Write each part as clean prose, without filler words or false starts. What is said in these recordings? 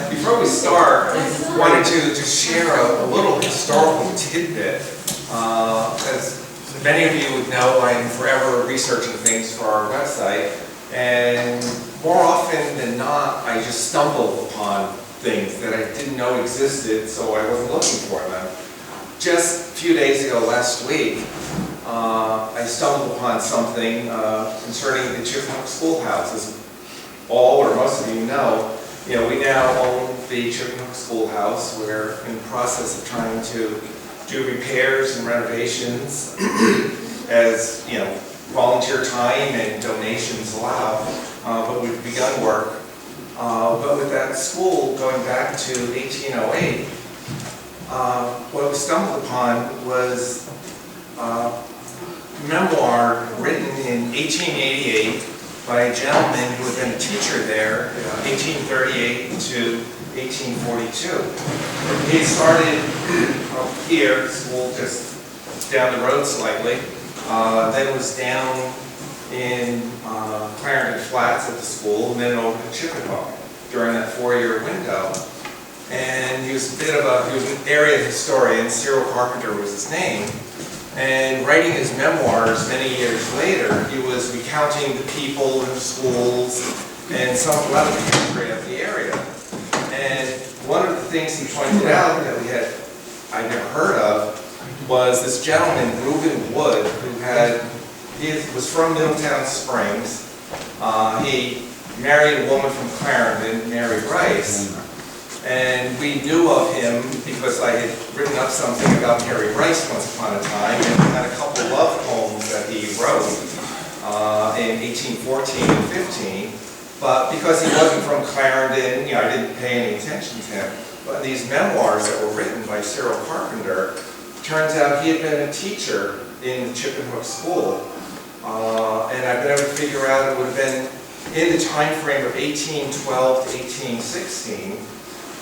Before we start, I wanted to just share a little historical tidbit. As many of you would know, I'm forever researching things for our website, and more often than not, I just stumble upon things that I didn't know existed, so I wasn't looking for them. Just a few days ago, last week, I stumbled upon something concerning the Chippewa Schoolhouse. As all or most of you know, we now own the Chippewa Schoolhouse. We're in the process of trying to do repairs and renovations as volunteer time and donations allow, but we've begun work. But with that school going back to 1808, what we stumbled upon was a memoir written in 1888 by a gentleman who had been a teacher there, 1838 to 1842. He started up here, school just down the road slightly, then was down in Clarendon Flats at the school, and then over to Chippewa during that 4-year window. And he was an area historian. Cyril Carpenter was his name. And writing his memoirs many years later, he was recounting the people and the schools and some of the history of the area. And one of the things he pointed out that I'd never heard of was this gentleman, Reuben Wood, he was from Middletown Springs. He married a woman from Clarendon, Mary Rice. And we knew of him because I had written up something about Mary Rice once upon a time, and we had a couple of love poems that he wrote in 1814 and 15. But because he wasn't from Clarendon, I didn't pay any attention to him. But these memoirs that were written by Cyril Carpenter, turns out he had been a teacher in the Chippewa School. And I've been able to figure out it would have been in the time frame of 1812 to 1816.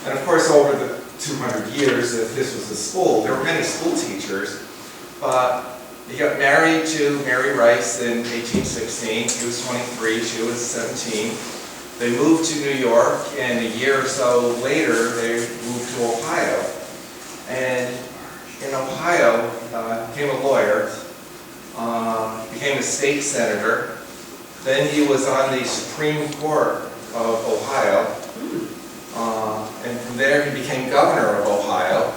And of course, over the 200 years that this was a school, there were many school teachers, but he got married to Mary Rice in 1816. He was 23, she was 17. They moved to New York, and a year or so later, they moved to Ohio. And in Ohio, became a lawyer, became a state senator. Then he was on the Supreme Court of Ohio. And from there he became governor of Ohio.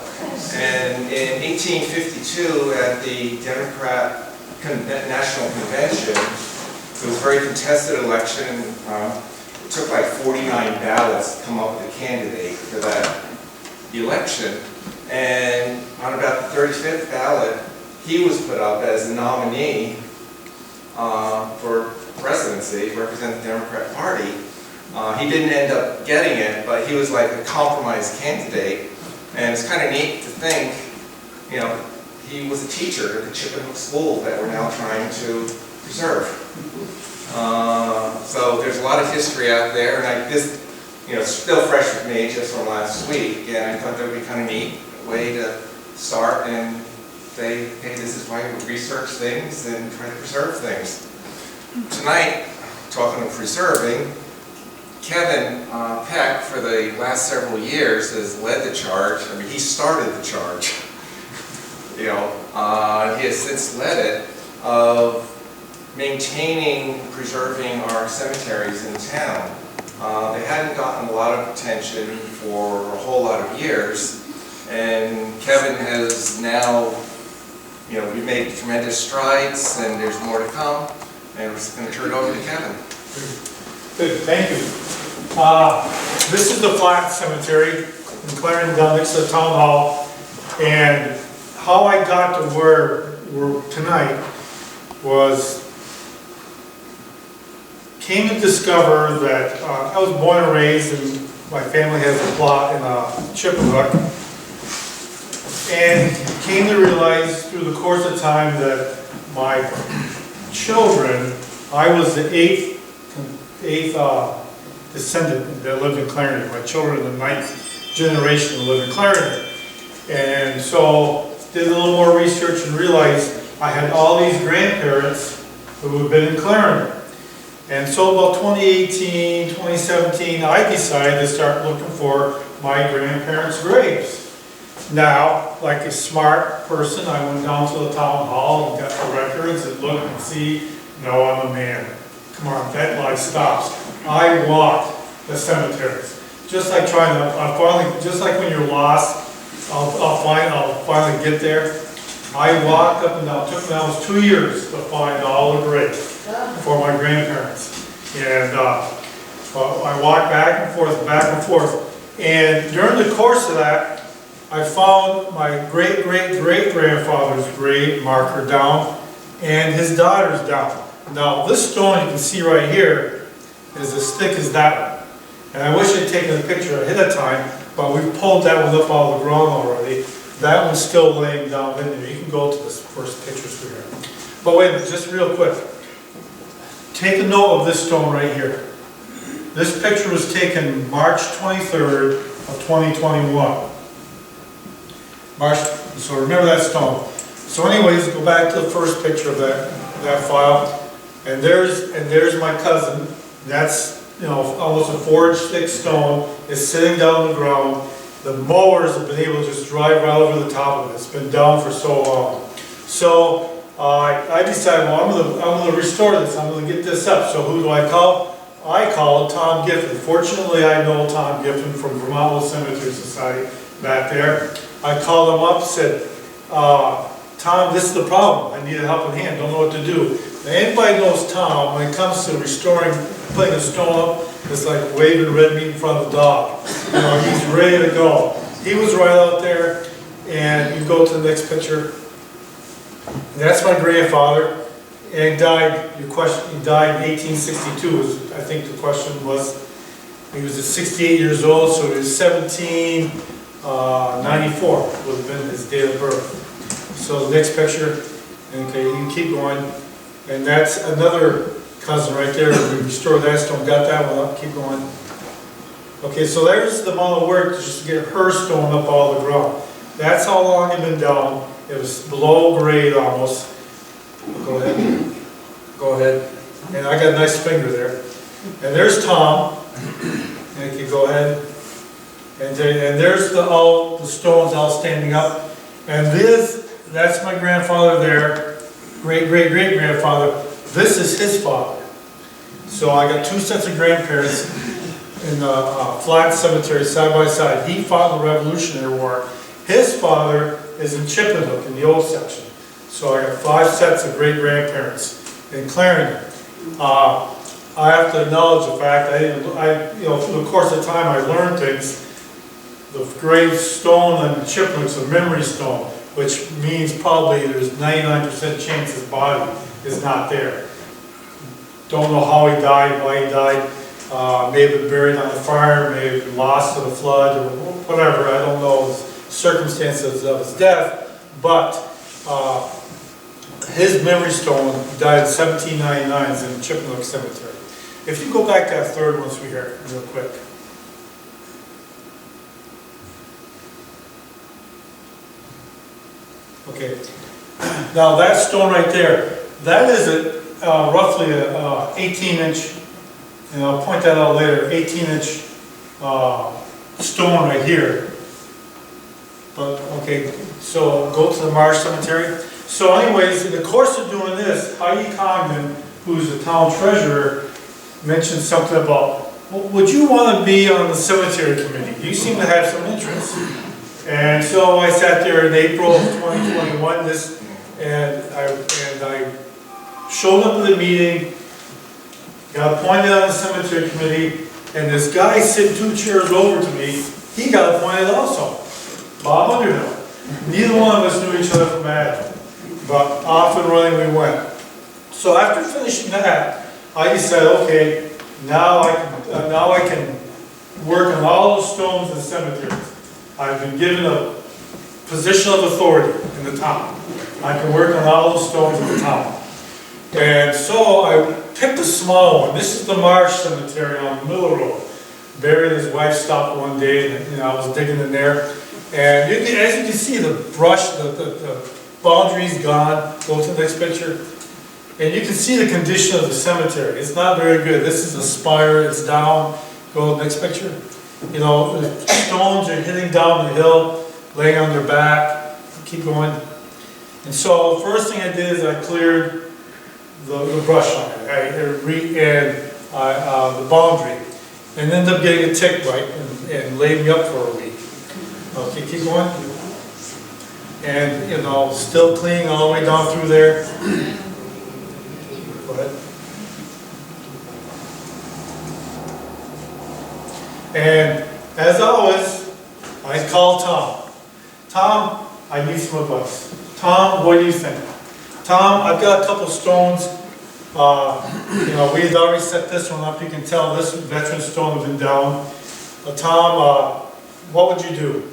And in 1852 at the Democrat National Convention, it was a very contested election. It took like 49 ballots to come up with a candidate for that election. And on about the 35th ballot, he was put up as the nominee for presidency, represent the Democrat Party. He didn't end up getting it, but he was like a compromise candidate. And it's kind of neat to think, he was a teacher at the Chippewa School that we're now trying to preserve. So there's a lot of history out there, and it's still fresh with me just from last week, and I thought that would be kind of neat way to start and say, hey, this is why we research things and try to preserve things. Tonight, talking of preserving, Kevin Peck, for the last several years, has led the charge. I mean, he started the charge. He has since led it of maintaining, preserving our cemeteries in town. They hadn't gotten a lot of attention for a whole lot of years, and Kevin has now, we've made tremendous strides, and there's more to come, and we're just going to turn it over to Kevin. Good, thank you. This is the Flat Cemetery in Clarendon, next to the town hall, and how I got to where we're tonight was came to discover that I was born and raised, and my family has a plot in Chippewa, and came to realize through the course of time that my children, I was the eighth descendant that lived in Clarendon. My children are the 9th generation that live in Clarendon. And so did a little more research and realized I had all these grandparents who had been in Clarendon. And so about 2018, 2017, I decided to start looking for my grandparents' graves. Now, like a smart person, I went down to the town hall and got the records and looked and see, no, I'm a man. Come on, that life stops. I walked the cemeteries. Just like just like when you're lost, I'll finally get there. I walked up and down, it took me almost 2 years to find all the graves for my grandparents. And I walked back and forth. And during the course of that, I found my great-great-great-grandfather's grave marker down and his daughter's down. Now, this stone you can see right here is as thick as that one. And I wish I'd taken a picture ahead of time, but we pulled that one up out of the ground already. That one's still laying down in there. You can go to this first pictures for here. But wait a minute, just real quick. Take a note of this stone right here. This picture was taken March 23rd of 2021. So remember that stone. So anyways, go back to the first picture of that file. And there's my cousin. That's, you know, almost a 4-inch thick stone. It's sitting down on the ground. The mowers have been able to just drive right over the top of it. It's been down for so long. So I decided, well, I'm going to restore this. I'm going to get this up. So who do I call? I called Tom Giffen. Fortunately, I know Tom Giffen from Vermont Cemetery Society back there. I called him up, said, Tom, this is the problem. I need a helping hand. Don't know what to do. Now, anybody knows Tom, when it comes to restoring, putting a stone up, it's like waving red meat in front of a dog. You know, he's ready to go. He was right out there, and you go to the next picture. That's my grandfather, and he died. He died in 1862. I think the question was. He was 68 years old, so he was 1794 would have been his date of birth. So the next picture, okay, you can keep going, and that's another cousin right there. We restored that stone, got that one up, keep going. Okay, so there's the amount of work just to get her stone up all the ground. That's how long it had been down. It was below grade almost. Go ahead. Go ahead. And I got a nice finger there. And there's Tom. And you go ahead. And there's all the stones all standing up. And that's my grandfather there. Great-great-great-grandfather. This is his father. So I got 2 sets of grandparents in the flat cemetery side by side. He fought in the Revolutionary War. His father is in Chippenhook in the old section. So I got 5 sets of great-grandparents in Clarendon. I have to acknowledge the fact you know, through the course of time I learned things. The gravestone on Chippenhook's a memory stone, which means probably there's 99% chance his body is not there. Don't know how he died, why he died. May have been buried on a fire, may have been lost to the flood, or whatever. I don't know the circumstances of his death, but his memory stone died in 1799 is in Chippenhook Cemetery. If you go back to that third one through here, real quick. Okay, now that stone right there, that is roughly a 18-inch, and I'll point that out later, 18-inch stone right here. But, okay, so go to the Marsh Cemetery. So anyways, in the course of doing this, Heidi Congdon, who's the town treasurer, mentioned something about, well, would you want to be on the cemetery committee? You seem to have some interest. And so I sat there in April of 2021, and I showed up at the meeting, got appointed on the cemetery committee, and this guy sitting 2 chairs over to me, he got appointed also, Bob Underhill. Neither one of us knew each other from Adam, but off and running we went. So after finishing that, I decided, okay, now I can work on all the stones in the cemeteries. I've been given a position of authority in the town. I can work on all the stones in the town. And so I picked a small one. This is the Marsh Cemetery on Miller Road. Barry and his wife stopped one day, and I was digging in there. And as you can see, the brush, the boundary's gone. Go to the next picture. And you can see the condition of the cemetery. It's not very good. This is a spire, it's down. Go to the next picture. You know, the stones are hitting down the hill, laying on their back. Keep going. And so, first thing I did is I cleared the brush on it, the boundary. And ended up getting a tick bite and laid me up for a week. Okay, keep going. And, you know, still cleaning all the way down through there. Go ahead. And as always, I call Tom. Tom, I need some advice. Tom, what do you think? Tom, I've got a couple stones. You know, we had already set this one up. You can tell this veteran stone has been down. Tom, what would you do?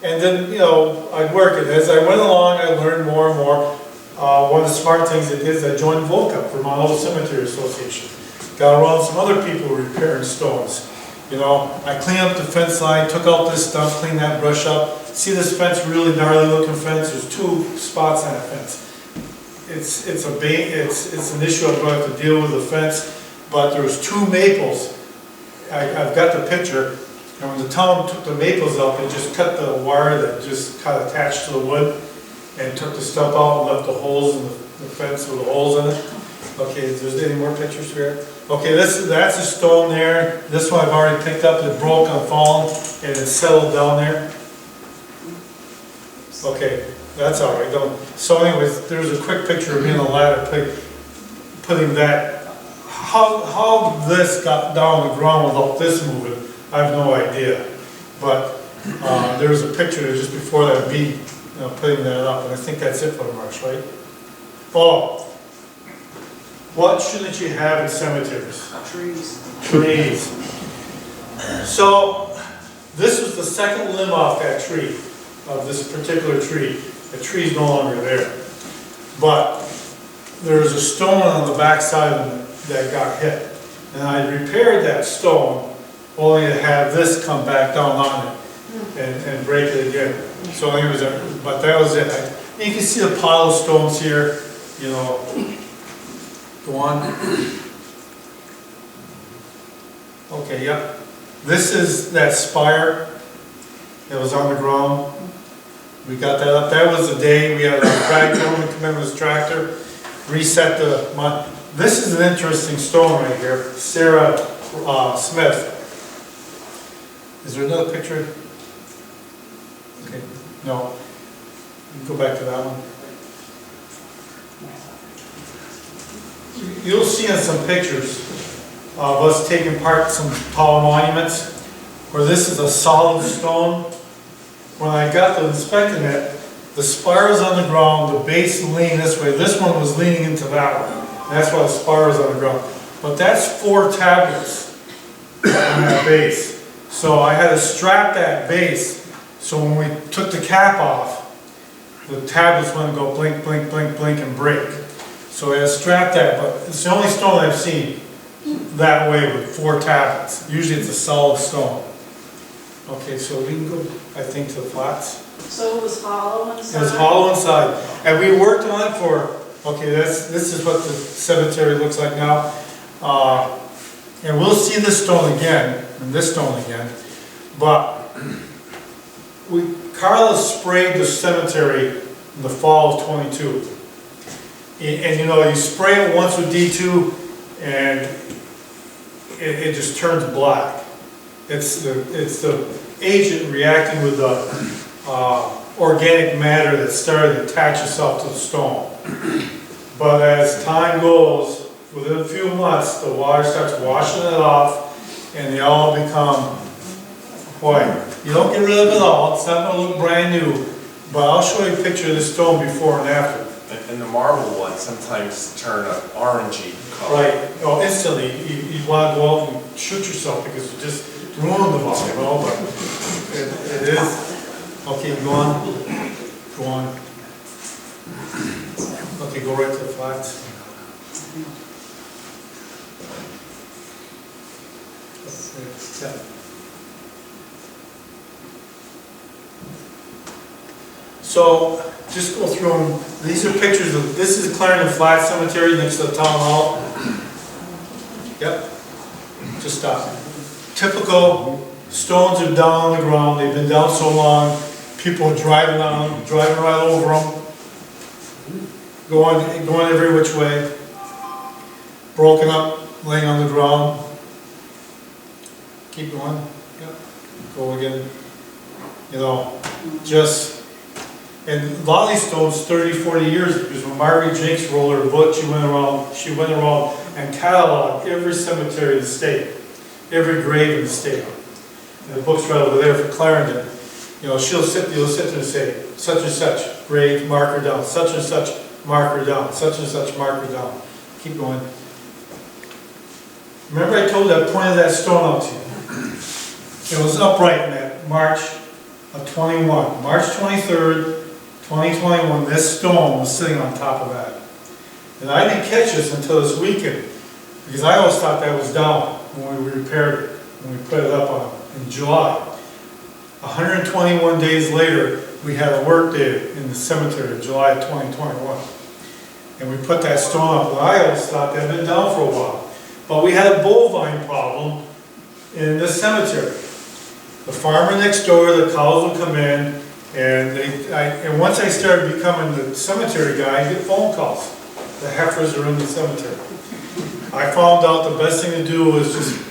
And then, you know, I'd work it. As I went along, I learned more and more. One of the smart things I did is I joined VOCA, Vermont Old Cemetery Association. Got around some other people repairing stones. You know, I cleaned up the fence line, took out this stuff, cleaned that brush up. See this fence, really gnarly looking fence? There's 2 spots on that fence. It's an issue I'm going to have to deal with the fence, but there's 2 maples. I've got the picture, and when the town took the maples out, they just cut the wire that just got attached to the wood, and took the stump out and left the holes in the fence with the holes in it. Okay, is there any more pictures here? Okay, that's a stone there. This one I've already picked up. It broke and fallen, and it settled down there. Okay, that's all right. So anyways, there's a quick picture of me on the ladder putting that. How this got down the ground without this moving, I have no idea. But there was a picture there just before that, me putting that up, and I think that's it for the march, right? Oh. What shouldn't you have in cemeteries? Trees. Trees. So, this was the second limb off that tree, of this particular tree. The tree's no longer there. But there was a stone on the back side of it that got hit. And I repaired that stone, only to have this come back down on it and break it again. So anyways, but that was it. You can see a pile of stones here, you know. Go on. Okay, yep. This is that spire that was on the ground. We got that up. That was the day we had a drag gentleman come in with his tractor, reset the. This is an interesting stone right here. Sarah Smith. Is there another picture? Okay, no. You can go back to that one. You'll see in some pictures of us taking apart some tall monuments where this is a solid stone. When I got to inspecting it, the spire is on the ground, the base is leaning this way. This one was leaning into that one. And that's why the spire is on the ground. But that's 4 tablets on that base. So I had to strap that base so when we took the cap off, the tablets wouldn't go blink, blink, blink, blink and break. So I strapped that, but it's the only stone I've seen that way with 4 tablets. Usually it's a solid stone. Okay, so we can go, I think, to the flats. So it was hollow inside? It was hollow inside. And we worked on it for, okay, this is what the cemetery looks like now. And we'll see this stone again, and this stone again. But Carla sprayed the cemetery in the fall of '22. And you know, you spray it once with D2 and it just turns black. It's the agent reacting with the organic matter that started to attach itself to the stone. But as time goes, within a few months, the water starts washing it off and they all become white. You don't get rid of it all, it's not going to look brand new, but I'll show you a picture of this stone before and after. And the marble ones sometimes turn an orangey color. Right. Oh, instantly, you want to go out and shoot yourself because you just ruined the ball, you know, but it is. Okay, go on. Go on. Okay, go right to the flats. So, just go through them. These are pictures of, this is Clarendon Flat Cemetery next to the town hall. Yep, just stop. Typical, stones are down on the ground, they've been down so long, people are driving on them, driving right over them, going every which way, broken up, laying on the ground. Keep going, yep, go again. You know, just, and a lot of these stones, 30, 40 years, because when Margaret Jenks rolled her book, she went around and cataloged every cemetery in the state, every grave in the state. And the book's right over there for Clarendon. You know, you'll sit there and say, such and such grave, marker down, such and such marker down, such and such marker down. Keep going. Remember I told you I pointed that stone out to you. It was upright in that March of 21. March 23rd, 2021, this stone was sitting on top of that. And I didn't catch this until this weekend, because I always thought that was down when we repaired it, when we put it up in July. 121 days later, we had a work day in the cemetery in July of 2021. And we put that stone up, and I always thought that had been down for a while. But we had a bovine problem in the cemetery. The farmer next door, the cows would come in, and once I started becoming the cemetery guy, I get phone calls. The heifers are in the cemetery. I found out the best thing to do was just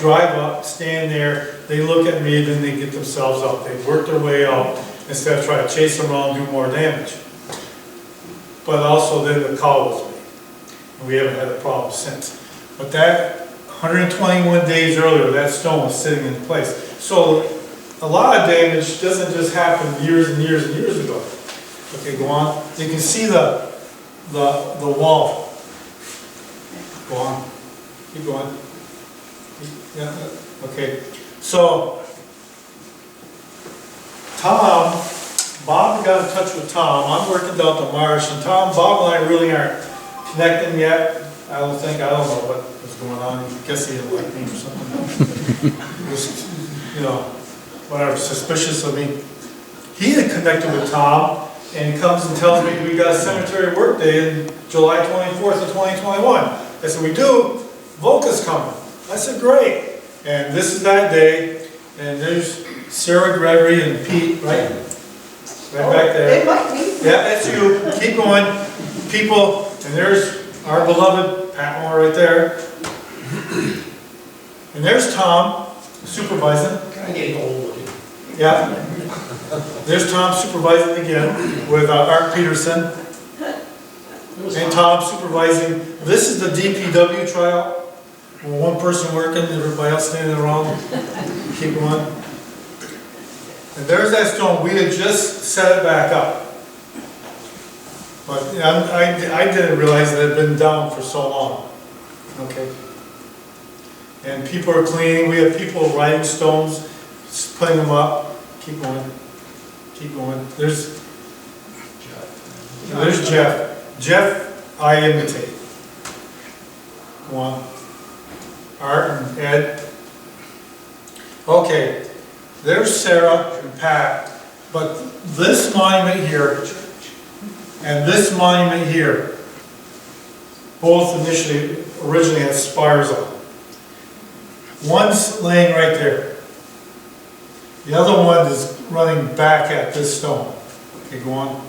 drive up, stand there, they look at me, then they get themselves out. They work their way out instead of trying to chase them around and do more damage. But also then the cow was me. And we haven't had a problem since. But that 121 days earlier, that stone was sitting in place. So a lot of damage doesn't just happen years and years and years ago. Okay, go on. You can see the wall. Go on. Keep going. Yeah, okay. So, Tom, Bob got in touch with Tom. I'm working down to Marsh, and Bob and I really aren't connecting yet. I don't know what was going on. I guess he didn't like me or something. He was, you know, whatever, suspicious of me. He had connected with Tom, and he comes and tells me we got a cemetery work day in July 24th of 2021. I said, we do? Volca's coming. I said, great. And this is that day, and there's Sarah, Gregory, and Pete, right? Right back there. It might be. Yeah, that's you. Keep going. People, and there's our beloved Patmore right there. And there's Tom supervising. Kind of getting old looking. Yeah. There's Tom supervising again with Art Peterson. And Tom supervising. This is the DPW trial. One person working, everybody else standing around. Keep going. And there's that stone. We had just set it back up. But I didn't realize that it had been down for so long. Okay. And people are cleaning. We have people riding stones, putting them up. Keep going. Keep going. There's Jeff. Jeff, I imitate. Go on. Art and Ed. Okay. There's Sarah and Pat. But this monument here and this monument here, both originally had spires on. One's laying right there. The other one is running back at this stone. Okay, go on.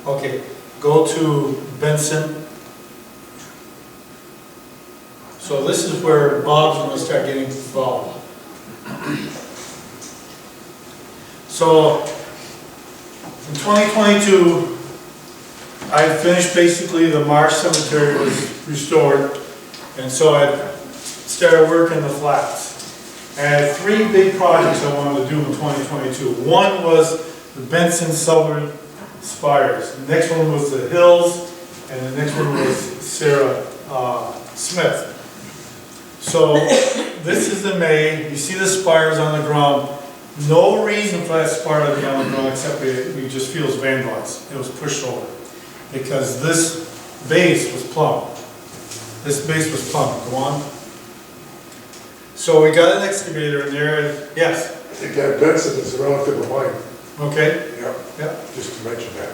Okay, go to Benson. So this is where Bob's going to start getting involved. So in 2022, I finished basically the Marsh Cemetery was restored, and so I started working the flats. And I had three big projects I wanted to do in 2022. One was the Benson Southern Spires. The next one was the Hills, and the next one was Sarah Smith. So this is in May. You see the spires on the ground. No reason for that spire to be on the ground except we just feel it's vandalized. It was pushed over because this base was plumb. This base was plumb. Go on. So we got an excavator in there, and yes, I think that Benson is a relative of mine. okay, Yeah. yeah. Just to mention that.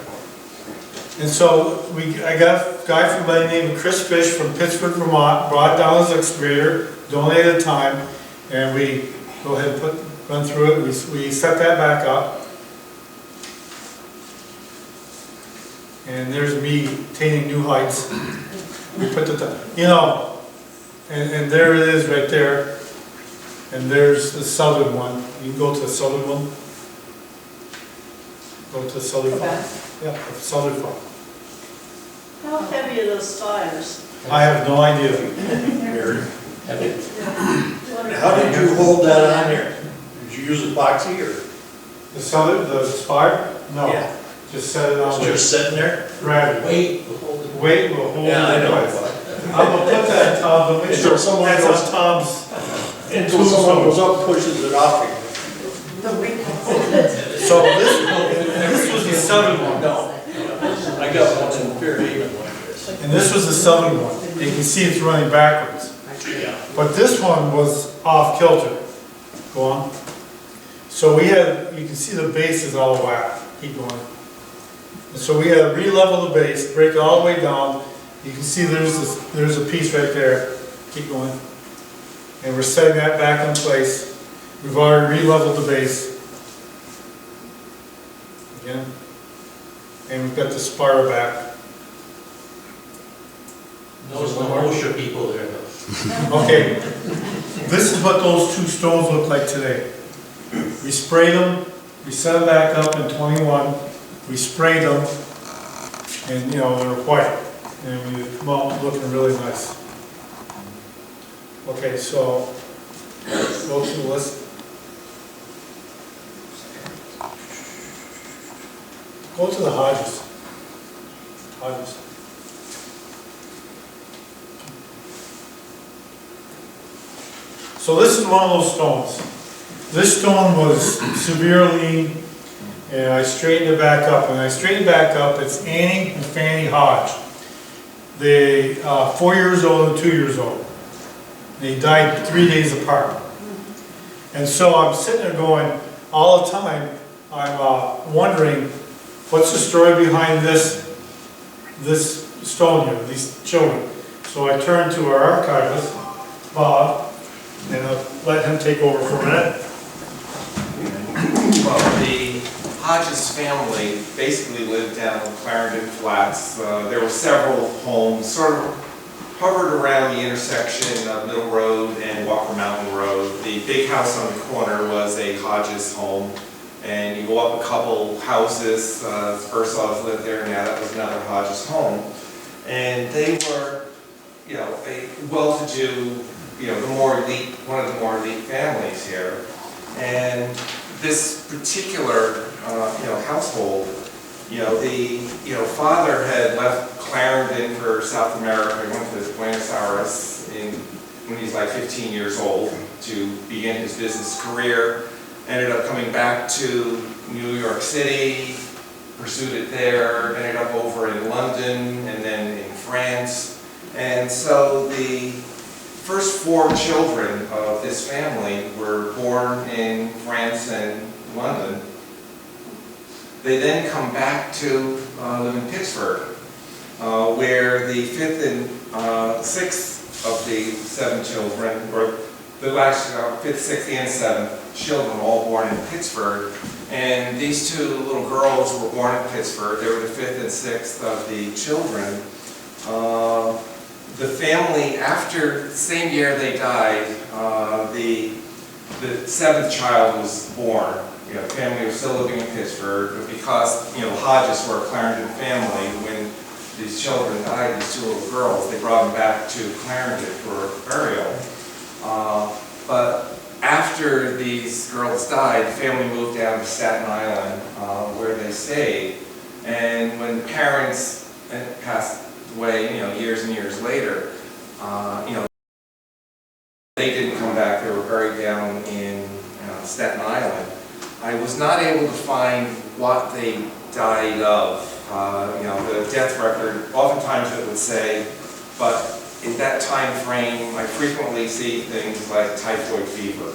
And so I got a guy from by the name of Chris Fish from Pittsburgh, Vermont, brought down his excavator, donated time, and we go ahead and run through it. We set that back up. And there's me attaining new heights. We put and there it is right there. And there's the southern one. You can go to the southern one. Go to the southern one. Yeah, the southern one. How heavy are those tires? I have no idea. Mary. How did you hold that on there? Did you use epoxy or? The southern, the spire? No. Yeah. Just set it on It's with just sitting there? gravity. Weight will hold it. Weight will hold it. Yeah, I know. I'm gonna put that in Tom's, but make sure Until someone that's goes- on Tom's. Until someone goes up and pushes it off. So this was the southern one. No. I got one in Fairhaven like this. And this was the southern one. You can see it's running backwards. Yeah. But this one was off kilter. Go on. So we had, you can see the base is all whack. Keep going. And so we had to re-level the base, break it all the way down. You can see there's a piece right there. Keep going. And we're setting that back in place. We've already re-leveled the base. Again. And we've got the spar back. Those are the OSHA people there though. Okay. This is what those two stones look like today. We sprayed them, we set them back up in 21, we sprayed them, and they're white. And we come out looking really nice. Okay, so go to the list. Go to the Hodges. Hodges. So this is one of those stones. This stone was severely, and I straightened it back up. When I straightened it back up, it's Annie and Fanny Hodge. They 4 years old and 2 years old. They died 3 days apart. And so I'm sitting there going, all the time, I'm wondering, what's the story behind this stone here, these children? So I turned to our archivist, Bob, and I'll let him take over for a minute. Well, the Hodges family basically lived down in Clarendon Flats. There were several homes, sort of hovered around the intersection of Middle Road and Walker Mountain Road. The big house on the corner was a Hodges home, and you go up a couple houses, Ursula's lived there now, that was another Hodges home. And they were, a well-to-do, one of the more elite families here. And this particular, household, the father had left Clarendon for South America. He went to Buenos Aires when he was like 15 years old to begin his business career. Ended up coming back to New York City, pursued it there, ended up over in London and then in France. And so the first 4 children of this family were born in France and London. They then come back to live in Pittsburgh, where the 5th and 6th of the 7 children, or the last 5th, 6th, and 7th children were all born in Pittsburgh. And these 2 little girls were born in Pittsburgh. They were the 5th and 6th of the children. The family, after the same year they died, the 7th child was born. The family was still living in Pittsburgh, but because the Hodges were a Clarendon family, when these children died, these 2 little girls, they brought them back to Clarendon for burial. But after these girls died, the family moved down to Staten Island, where they stayed. And when the parents passed away, years and years later, they didn't come back. They were buried down in Staten Island. I was not able to find what they died of. The death record, oftentimes it would say, but in that time frame, I frequently see things like typhoid fever.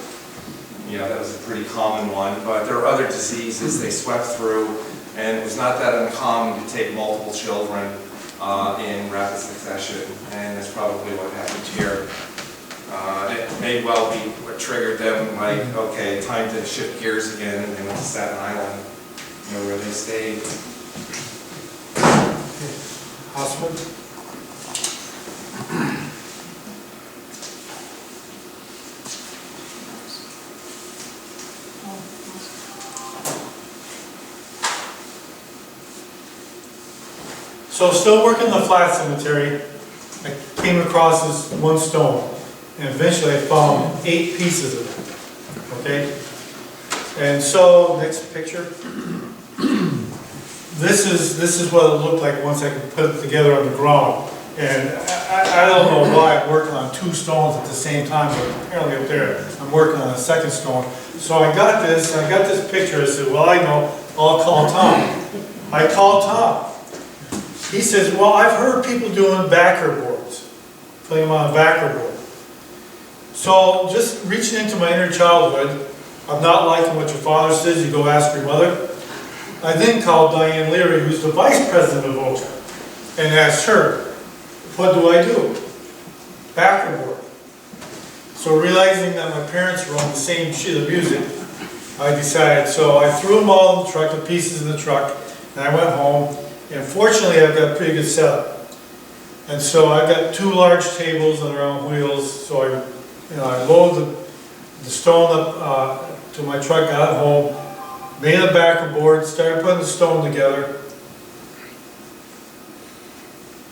You know, that was a pretty common one, but there are other diseases they swept through, and it was not that uncommon to take multiple children in rapid succession, and that's probably what happened here. It may well be what triggered them, like, okay, time to shift gears again, and they went to Staten Island, you know, where they stayed. Hospital? So still working the flat cemetery, I came across this one stone, and eventually I found 8 pieces of it, okay? And so, next picture. This is what it looked like once I could put it together on the ground. And I don't know why I'm working on 2 stones at the same time, but apparently up there, I'm working on a second stone. So I got this picture, I said, well, I know, I'll call Tom. I called Tom. He says, well, I've heard people doing backer boards, putting them on a backer board. So just reaching into my inner childhood, I'm not liking what your father says, you go ask your mother. I then called Diane Leary, who's the vice president of OCHA, and asked her, what do I do? Backer board. So realizing that my parents were on the same sheet of music, I decided, so I threw them all in the truck, the pieces in the truck, and I went home. And fortunately, I've got a pretty good setup. And so I've got 2 large tables that are on wheels. So I loaded the stone up to my truck, got it home, made a backer board, started putting the stone together.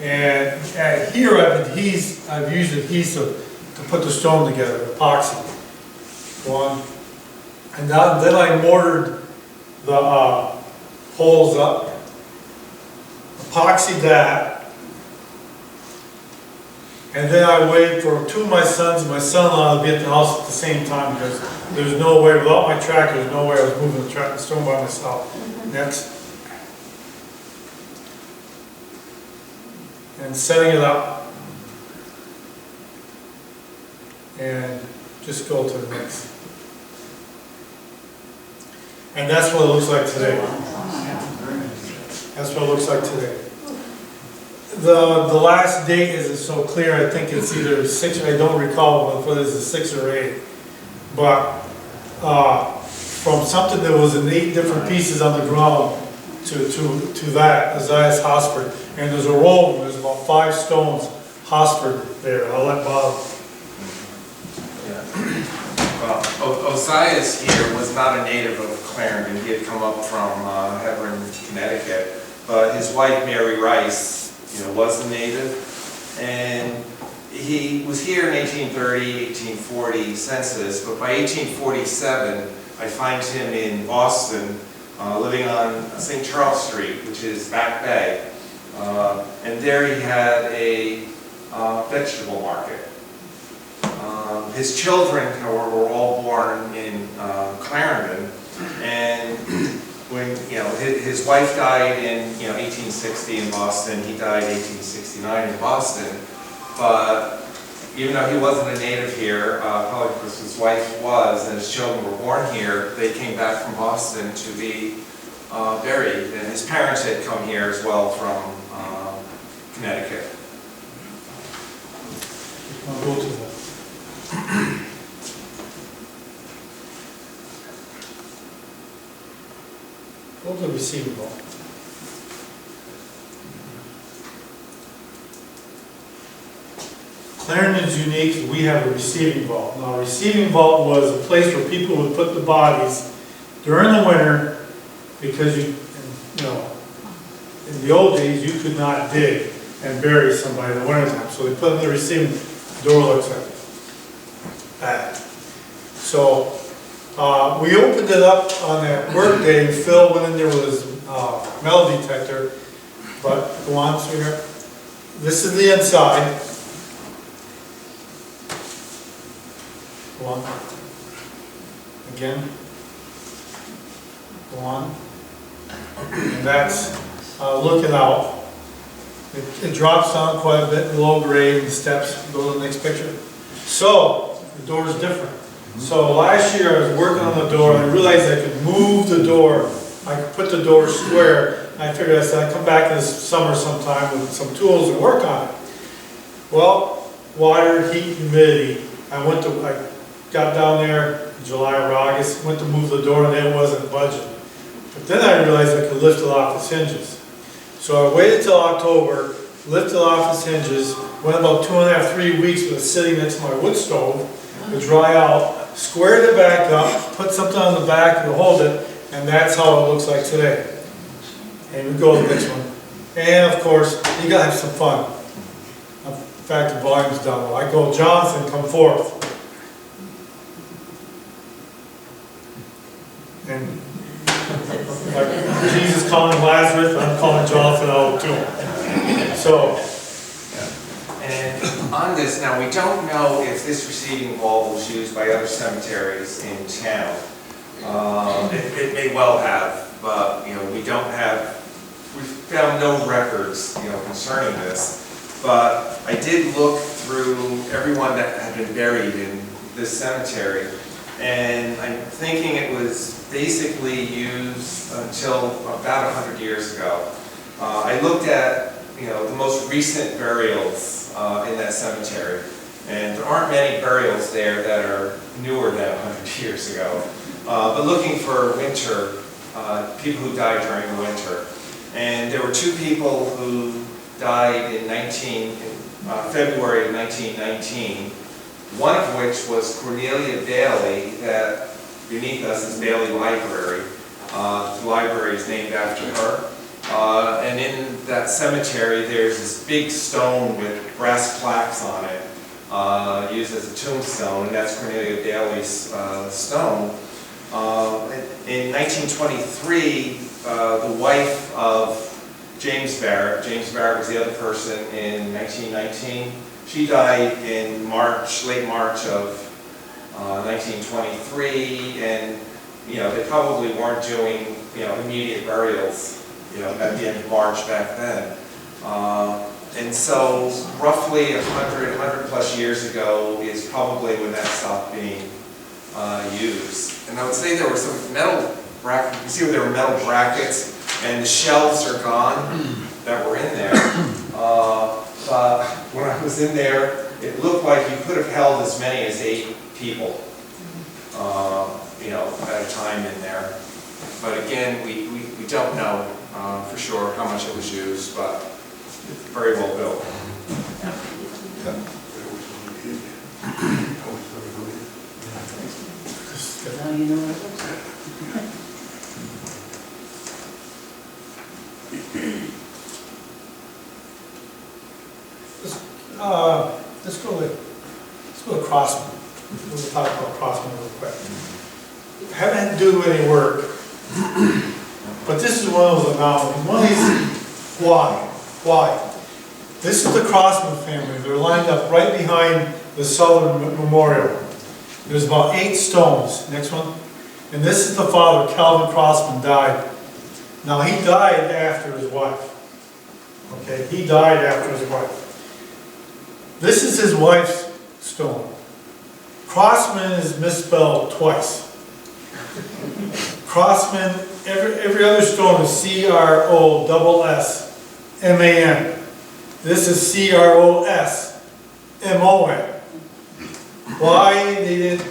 And here I've used adhesive to put the stone together, epoxy. One. And then I mortared the holes up. Epoxied that, and then I waited for 2 of my sons and my son-in-law to be at the house at the same time, because there's no way, without my tractor, there's no way I was moving the stone by myself. Next. And setting it up. And just go to the next. And that's what it looks like today. That's what it looks like today. The last date isn't so clear. I think it's either 6, I don't recall whether it's a 6 or 8. But from something that was in 8 different pieces on the ground to that, Isaiah's Hosford. And there's a roll, there's about 5 stones, Hosford there. I'll let Bob. Well, Ozias here was not a native of Clarendon. He had come up from Hebron, Connecticut. But his wife, Mary Rice, was a native. And he was here in 1830, 1840 census. But by 1847, I find him in Boston, living on St. Charles Street, which is Back Bay. And there he had a vegetable market. His children were all born in Clarendon, and when his wife died in 1860 in Boston, he died 1869 in Boston. But even though he wasn't a native here, probably because his wife was and his children were born here, they came back from Boston to be buried. And his parents had come here as well from Connecticut. I'll go to that. Go to the receiving vault. Clarendon's unique. We have a receiving vault. Now, a receiving vault was a place where people would put the bodies during the winter, because in the old days you could not dig and bury somebody in the wintertime. So they put them in the receiving. The door looks like that. So we opened it up on that work day, and Phil went in there with his metal detector. But go on, sweetheart. This is the inside. Go on. Again. Go on. And that's looking out. It drops down quite a bit, below grade, and steps, go to the next picture. So, the door is different. So last year I was working on the door, and I realized I could move the door. I could put the door square. I figured I'd come back this summer sometime with some tools and work on it. Well, water, heat, humidity. I got down there in July or August, went to move the door, and it wasn't budging. But then I realized I could lift it off its hinges. So I waited till October, lifted off its hinges, went about 2.5, 3 weeks with it sitting next to my wood stove to dry out, squared it back up, put something on the back to hold it, and that's how it looks like today. And we go to the next one. And of course, you gotta have some fun. In fact, the volume's down low. I go, Jonathan, come forth. And like Jesus calling Lazarus, I'm calling Jonathan out too. So, And on this, now, we don't know if this receiving vault was used by other cemeteries in town. It may well have, but, we don't have, we've found no records, concerning this. But I did look through everyone that had been buried in this cemetery, and I'm thinking it was basically used until about 100 years ago. I looked at, the most recent burials in that cemetery, and there aren't many burials there that are newer than 100 years ago. But looking for winter, people who died during the winter. And there were 2 people who died in February of 1919, one of which was Cornelia Bailey, that beneath us is Bailey Library. The library is named after her. And in that cemetery, there's this big stone with brass plaques on it, used as a tombstone, and that's Cornelia Bailey's stone. In 1923, the wife of James Barrett was the other person in 1919. She died in late March of 1923, and they probably weren't doing immediate burials at the end of March back then. And so roughly 100 plus years ago is probably when that stopped being used. And I would say there were some metal brackets, you can see where there were metal brackets, and the shelves are gone that were in there. But when I was in there, it looked like you could have held as many as 8 people, at a time in there. But again, we don't know for sure how much it was used, but it's very well built. Now you know what it looks like. Let's go to Crossman. We'll talk about Crossman real quick. Haven't had to do any work, but this is one of those anomalies. One of these, why? This is the Crossman family. They're lined up right behind the Southern Memorial. There's about 8 stones. Next one. And this is the father, Calvin Crossman, died. Now he died after his wife. Okay, he died after his wife. This is his wife's stone. Crossman is misspelled twice. Crossman, every other stone is C-R-O-S-S-M-A-N. This is C-R-O-S-M-O-N. Why they didn't,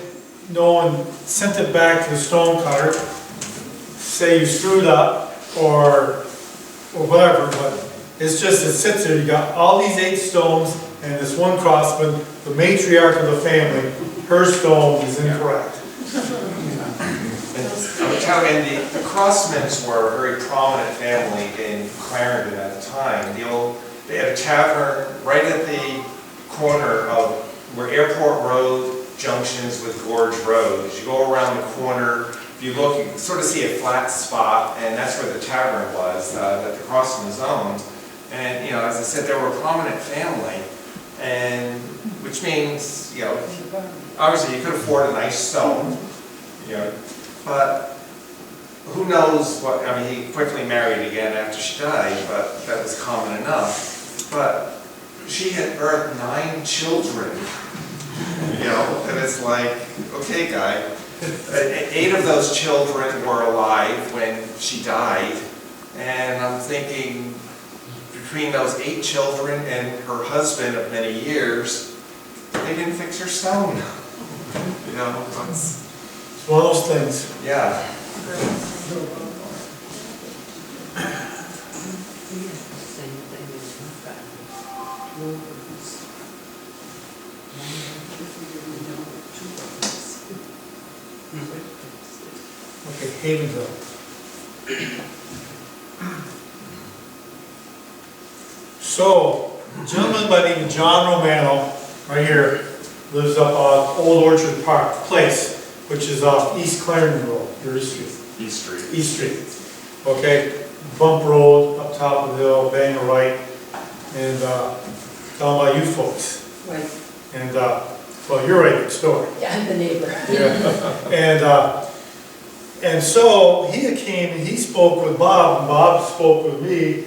no one sent it back to the stone cutter, say you screwed up or whatever, but it's just, it sits there. You got all these 8 stones and this one Crossman, the matriarch of the family, her stone is incorrect. And the Crossmans were a very prominent family in Clarendon at the time. They had a tavern right at the corner of where Airport Road junctions with Gorge Road. As you go around the corner, if you look, you can sort of see a flat spot, and that's where the tavern was that the Crossmans owned. And as I said, they were a prominent family, and which means obviously you could afford a nice stone, but who knows what? I mean, he quickly married again after she died, but that was common enough. but she had birthed 9 children, you know, and it's like, okay, guy. 8 of those children were alive when she died, and I'm thinking, between those 8 children and her husband of many years, they didn't fix her stone. You know, it's, It's one of those things. yeah. Okay, Havenville. So, a gentleman by the name of John Romano, right here, lives up on Old Orchard Park Place, which is off East Clarendon Road, or East Street. East Street. East Street. Okay, bump road, up top of the hill, bang a right, and down by you folks. Right, And, well, you're right next door. yeah, I'm the neighbor. Yeah. And so he came and he spoke with Bob, and Bob spoke with me,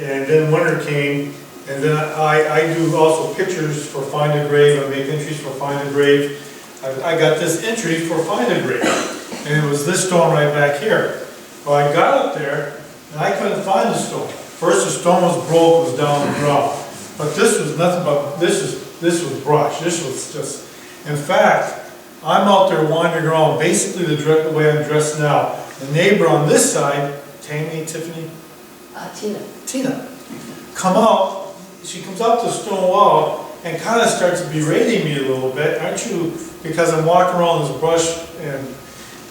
and then winter came, and then I do also pictures for Find a Grave, I make entries for Find a Grave. I got this entry for Find a Grave, and it was this stone right back here. Well, I got up there, and I couldn't find the stone. First, the stone was broke, was down on the ground, but this was nothing but, this was brush, this was just, in fact, I'm out there wandering around, basically the way I'm dressed now. The neighbor on this side, Tammy, Tiffany, Tina. come out, she comes up to the stone wall and kind of starts berating me a little bit, aren't you? Because I'm walking around this brush and,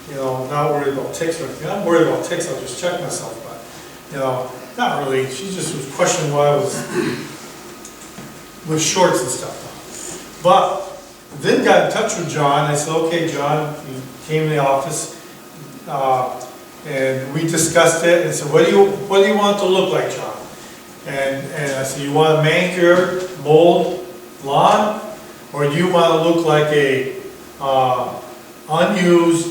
you know, not worried about ticks or anything. I'm worried about ticks, I'll just check myself, but, you know, not really. She just was questioning why I was with shorts and stuff. But then got in touch with John. I said, okay, John, he came in the office, and we discussed it, and I said, what do you want it to look like, John? And I said, you want a manicured, mold lawn, or do you want to look like a unused,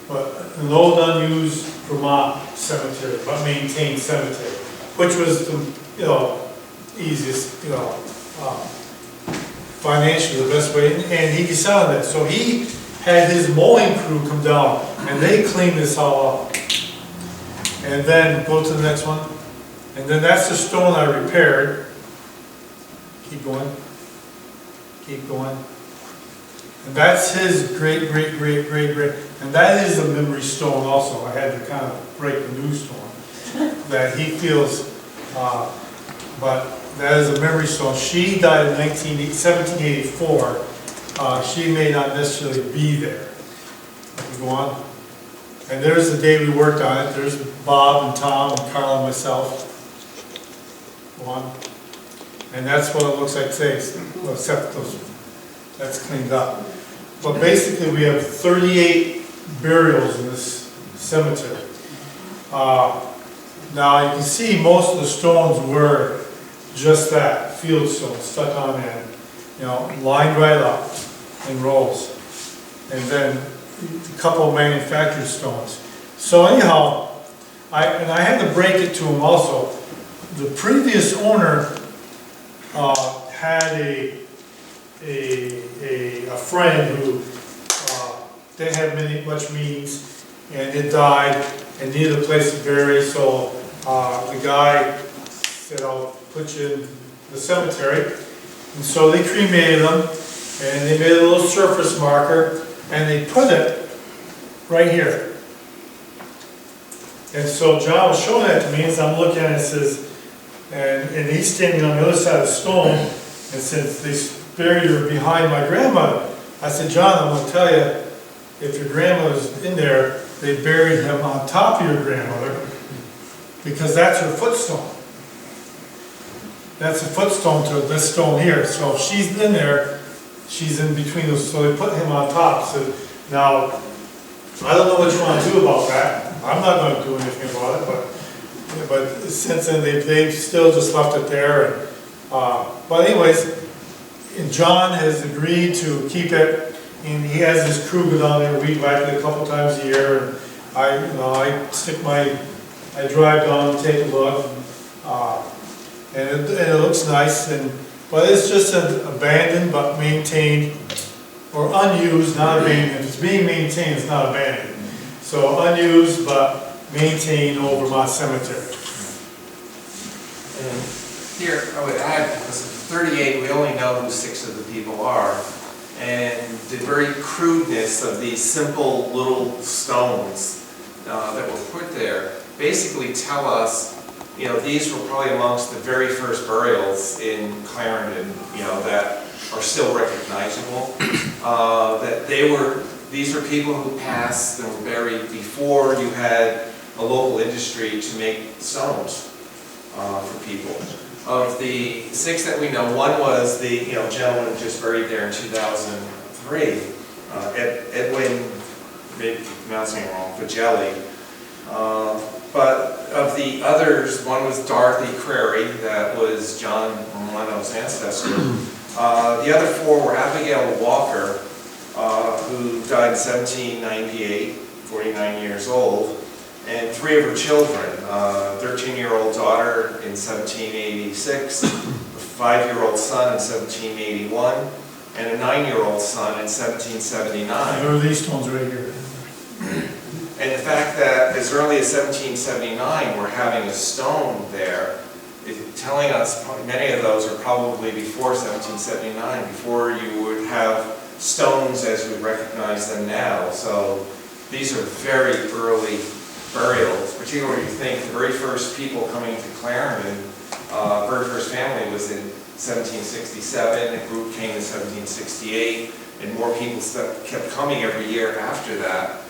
but an old unused Vermont cemetery, but maintained cemetery, which was the, you know, easiest, you know, financially the best way, and he decided that. So he had his mowing crew come down, and they cleaned this all up. And then go to the next one, and then that's the stone I repaired. Keep going, keep going. And that's his great, and that is a memory stone also. I had to kind of break the news to him, that he feels, but that is a memory stone. She died in 1784. She may not necessarily be there. You go on. And there's the day we worked on it. There's Bob and Tom and Carl and myself. Go on. And that's what it looks like today, well, except those, that's cleaned up. But basically we have 38 burials in this cemetery. Now you can see most of the stones were just that, field stone stuck on end, you know, lined right up in rows. And then a couple of manufactured stones. So anyhow, I had to break it to him also. The previous owner had a friend who didn't have much means, and it died and needed a place to bury, so the guy said, I'll put you in the cemetery. And so they cremated them, and they made a little surface marker, and they put it right here. And so John was showing that to me, as I'm looking at it, says, and he's standing on the other side of the stone, and since they buried her behind my grandmother, I said, John, I'm going to tell you, if your grandmother's in there, they buried him on top of your grandmother, because that's her footstone. That's a footstone to this stone here. So if she's in there, she's in between those. So they put him on top. So now, I don't know what you want to do about that. I'm not going to do anything about it, but since then they've still just left it there. And, but anyways, John has agreed to keep it, and he has his crew go down there, weed whack it a couple times a year. And I drive down and take a look. and it looks nice, but it's just abandoned but maintained, or unused, not abandoned. If it's being maintained, it's not abandoned. So unused but maintained over my cemetery. And here, I would add, because of 38, we only know who 6 of the people are. And the very crudeness of these simple little stones that were put there basically tell us, you know, these were probably amongst the very first burials in Clarendon, you know, that are still recognizable. That these were people who passed and were buried before you had a local industry to make stones for people. Of the 6 that we know, one was the gentleman just buried there in 2003, Edwin, maybe pronouncing it wrong, Vagelli. But of the others, one was Dorothy Crary, that was John Leno's ancestor. The other 4 were Abigail Walker, who died in 1798, 49 years old, and 3 of her children, a 13-year-old daughter in 1786, a 5-year-old son in 1781, and a 9-year-old son in 1779. There are these stones right here. And the fact that as early as 1779 we're having a stone there is telling us many of those are probably before 1779, before you would have stones as we recognize them now. So these are very early burials, particularly when you think the very first people coming to Clarendon, very first family was in 1767, a group came in 1768, and more people kept coming every year after that.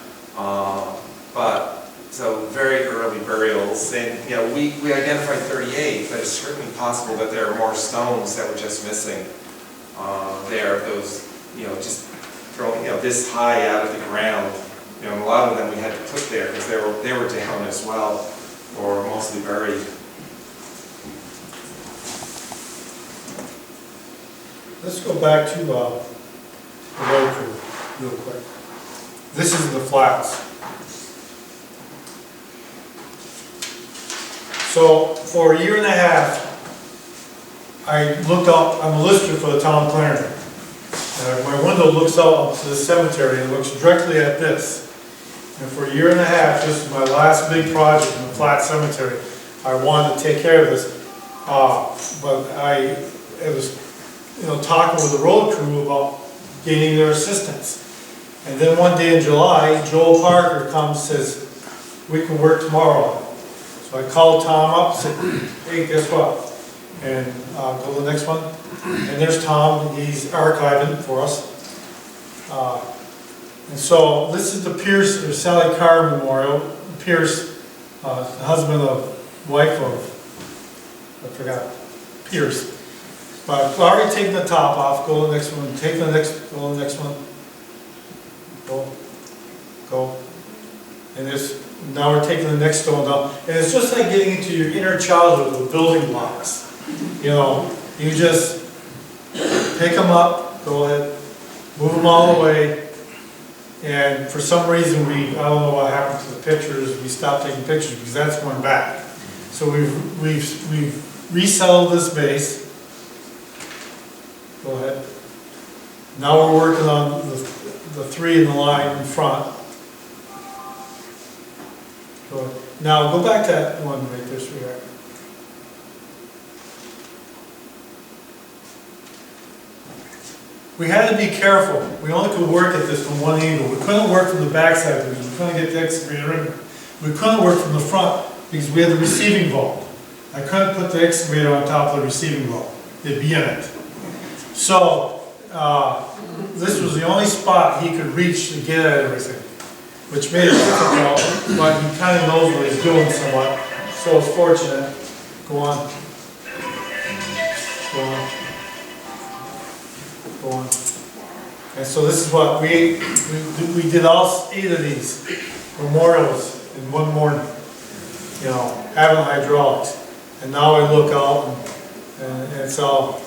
So very early burials, and we identified 38, but it's certainly possible that there are more stones that were just missing there. Those, just growing, this high out of the ground. And a lot of them we had to put there because they were down as well, or mostly buried. Let's go back to the road crew real quick. This is the flats. So for a year and a half, I looked up, I'm a lister for the town of Clarendon. My window looks out to the cemetery and looks directly at this. And for a year and a half, this is my last big project in the flat cemetery. I wanted to take care of this, but I was, talking with the road crew about gaining their assistance. And then one day in July, Joel Parker comes and says, we can work tomorrow on it. So I called Tom up and said, hey, guess what? And go to the next one. And there's Tom, he's archiving for us. And so this is the Pierce, or Sally Carr Memorial. Pierce, the husband of, wife of, I forgot, Pierce. But I've already taken the top off, go to the next one, take the next, go to the next one. Go. And now we're taking the next stone down. And it's just like getting into your inner childhood with building blocks. You just pick them up, go ahead, move them all away. And for some reason I don't know what happened to the pictures, we stopped taking pictures because that's going back. So we've resettled this base. Go ahead. Now we're working on the 3 in the line in front. Go ahead. Now go back to that one right there, sweetheart. We had to be careful. We only could work at this from one angle. We couldn't work from the backside because we couldn't get the excavator in there. We couldn't work from the front because we had the receiving vault. I couldn't put the excavator on top of the receiving vault. It'd be in it. So this was the only spot he could reach to get at everything, which made it difficult, but he kind of knows what he's doing somewhat. So it's fortunate. Go on. Go on. Go on. And so this is what we did all 8 of these memorials in one morning, having hydraulics. And now I look out and it's all.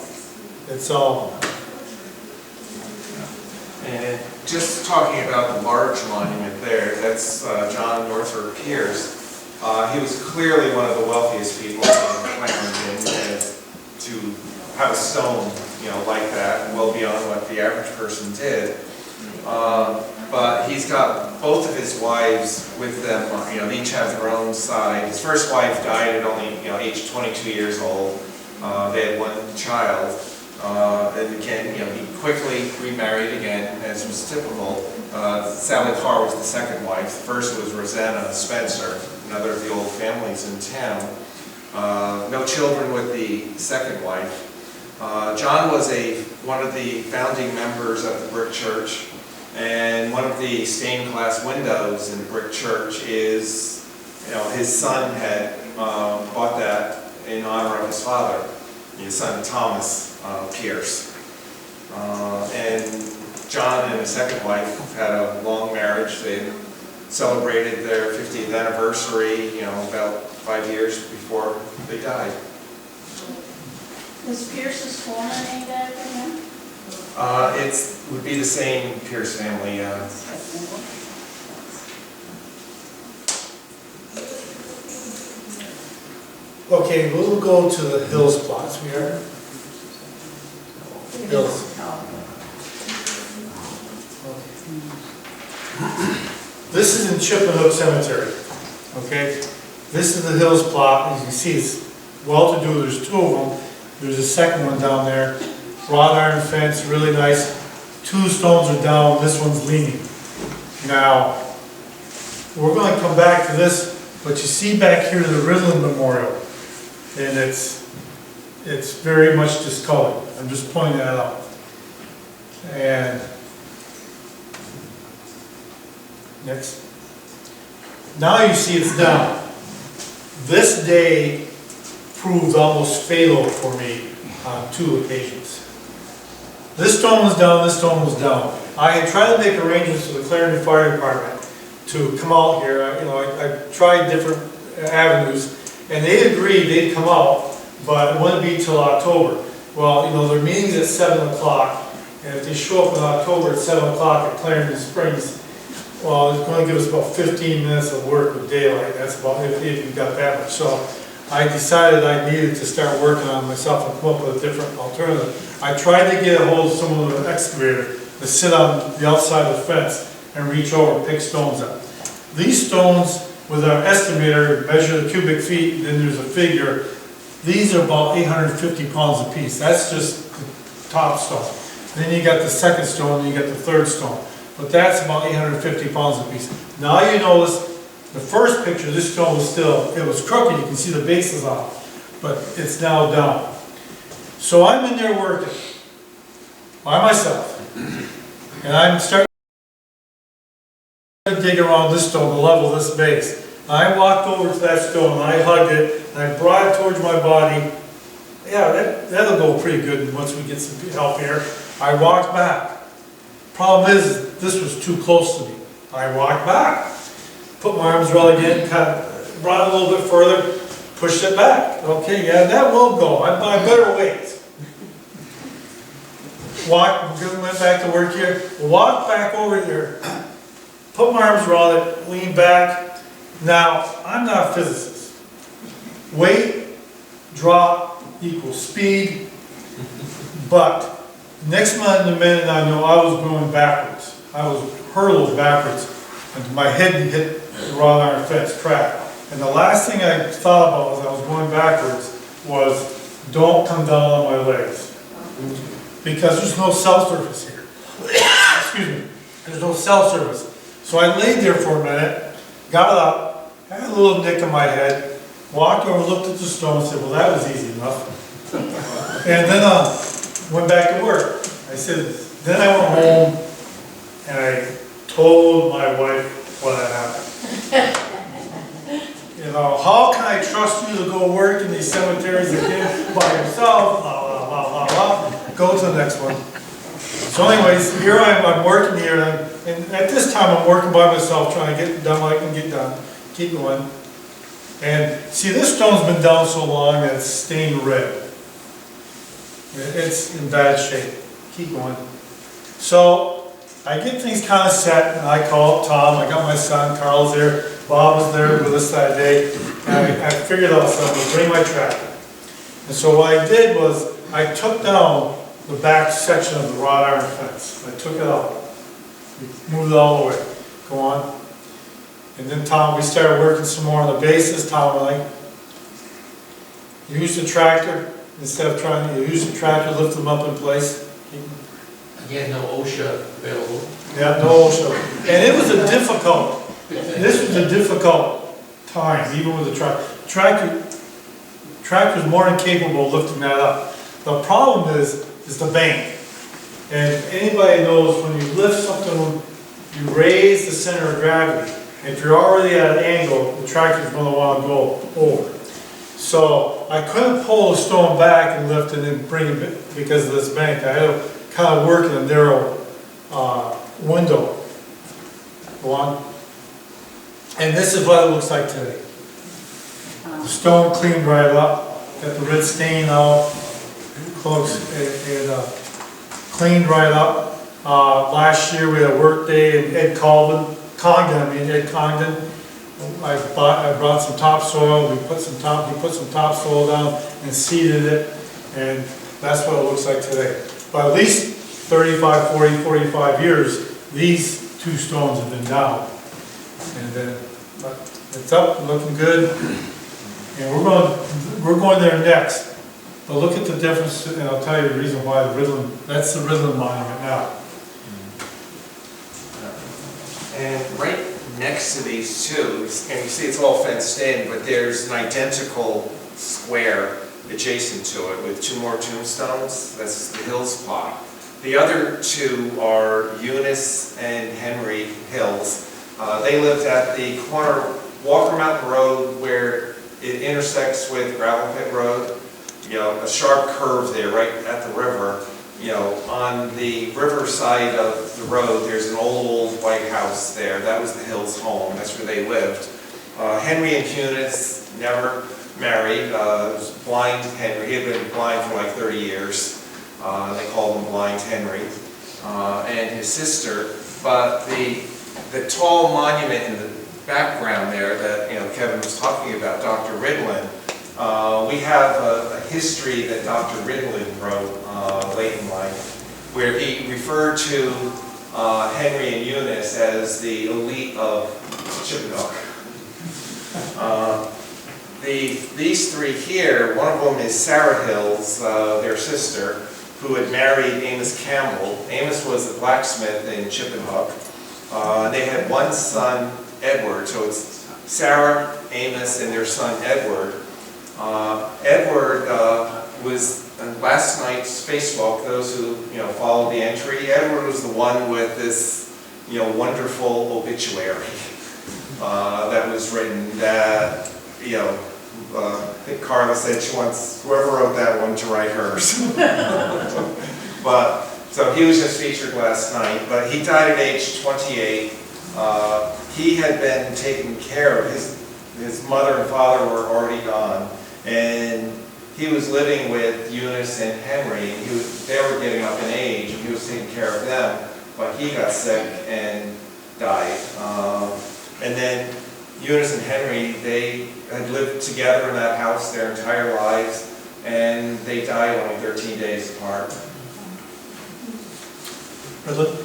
And just talking about the large monument there, that's John Northrop Pierce. He was clearly one of the wealthiest people in Clarendon. have a stone, like that, well beyond what the average person did. But he's got both of his wives with them, they each have their own side. His first wife died at only, age 22 years old. They had one child. And again, he quickly remarried again, as was typical. Sally Carr was the second wife. The first was Rosanna Spencer, another of the old families in town. No children with the second wife. John was one of the founding members of the brick church, and one of the stained glass windows in the brick church is, his son had bought that in honor of his father, his son Thomas Pierce. And John and his second wife had a long marriage. They celebrated their 50th anniversary, about 5 years before they died. Was Pierce's former named after him? It would be the same Pierce family. Okay, we'll go to the Hills plots. We are Hills. This is in Chippenhook Cemetery. Okay, this is the Hills plot. As you can see, it's well-to-do. There's two of them. There's a second one down there. Wrought iron fence, really nice. Two stones are down. This one's leaning. Now, we're going to come back to this, but you see back here the Ridland Memorial, and it's very much discolored. I'm just pointing that out. And next. Now you see it's down. This day proved almost fatal for me on 2 occasions. This stone was down, this stone was down. I had tried to make arrangements with the Clarendon Fire Department to come out here. I tried different avenues, and they agreed they'd come out, but it wouldn't be till October. Well, their meeting's at 7 o'clock, and if they show up in October at 7 o'clock at Clarendon Springs, well, it's going to give us about 15 minutes of work with daylight. That's about if you've got that much. So I decided I needed to start working on myself and come up with a different alternative. I tried to get a hold of someone with an excavator to sit on the outside of the fence and reach over and pick stones up. These stones, with our estimator, measure the cubic feet, then there's a figure. These are about 850 pounds a piece. That's just the top stone. Then you got the second stone, and you got the third stone. But that's about 850 pounds a piece. Now you notice the first picture, this stone was it was crooked. You can see the base is off, but it's now down. So I'm in there working by myself, and I'm starting to dig around this stone to level this base. I walked over to that stone, and I hugged it, and I brought it towards my body. Yeah, that'll go pretty good once we get some help here. I walked back. Problem is, this was too close to me. I walked back, put my arms around again, kind of brought it a little bit further, pushed it back. Okay, yeah, that will go. I better wait. Went back to work here, walked back over here, put my arms around it, leaned back. Now, I'm not a physicist. Weight, drop, equals speed, but next minute I know I was going backwards. I was hurled backwards, and my head hit the wrought iron fence, cracked. And the last thing I thought about as I was going backwards was, don't come down on my legs. Because there's no cell surface here. Excuse me. There's no cell surface. So I laid there for a minute, got up, had a little nick in my head, walked over, looked at the stone, and said, well, that was easy enough. And then went back to work. I said, then I went home and I told my wife what had happened. How can I trust you to go work in these cemeteries again by yourself? Blah, blah, blah, blah, blah. Go to the next one. So anyways, here I'm working here, and at this time I'm working by myself, trying to get done what I can get done. Keep going. And see, this stone's been down so long that it's stained red. It's in bad shape. Keep going. So I get things kind of set, and I call up Tom. I got my son, Carl's there. Bob was there with us that day. And I figured out something to bring my tractor. And so what I did was, I took down the back section of the wrought iron fence. I took it out. We moved it all the way. Go on. And then Tom, we started working some more on the bases. Tom, like, use the tractor instead of trying to use the tractor, lift them up in place. Again, no OSHA available. Yeah, no OSHA. And it was a difficult, this was a difficult time, even with the tractor's more than capable of lifting that up. The problem is the bank. And anybody knows when you lift something, you raise the center of gravity. If you're already at an angle, the tractor's going to want to go over. So I couldn't pull the stone back and lift it and bring it because of this bank. I had to kind of work in a narrow window. Go on. And this is what it looks like today. The stone cleaned right up, got the red stain out, close, it cleaned right up. Last year we had a work day and Ed Congdon, I brought some topsoil, he put some topsoil down and seeded it, and that's what it looks like today. But at least 35, 40, 45 years, these two stones have been down. And then, but it's up, looking good, and we're going there next. But look at the difference, and I'll tell you the reason why that's the Ridland Monument now. And right next to these two, and you see it's all fenced in, but there's an identical square adjacent to it with two more tombstones. That's the Hills plot. The other two are Eunice and Henry Hills. They lived at the corner Walker Mountain Road where it intersects with Gravel Pit Road. You know, a sharp curve there right at the river. You know, on the river side of the road, there's an old white house there. That was the Hills' home. That's where they lived. Henry and Eunice never married. It was Blind Henry. He had been blind for like 30 years. They called him Blind Henry. And his sister. But the tall monument in the background there that Kevin was talking about, Dr. Ridland, we have a history that Dr. Ridland wrote late in life, where he referred to Henry and Eunice as the elite of Chippewa. These three here, one of them is Sarah Hills, their sister, who had married Amos Campbell. Amos was the blacksmith in Chippewa. They had one son, Edward, so it's Sarah, Amos, and their son, Edward. Edward was last night's spacewalk. Those who followed the entry, Edward was the one with this wonderful obituary that was written. That I think Carla said she wants whoever wrote that one to write hers. But so he was just featured last night. But he died at age 28. He had been taken care of. His mother and father were already gone. And he was living with Eunice and Henry. They were getting up in age, and he was taking care of them. But he got sick and died. And then Eunice and Henry, they had lived together in that house their entire lives, and they died only 13 days apart. Ridland?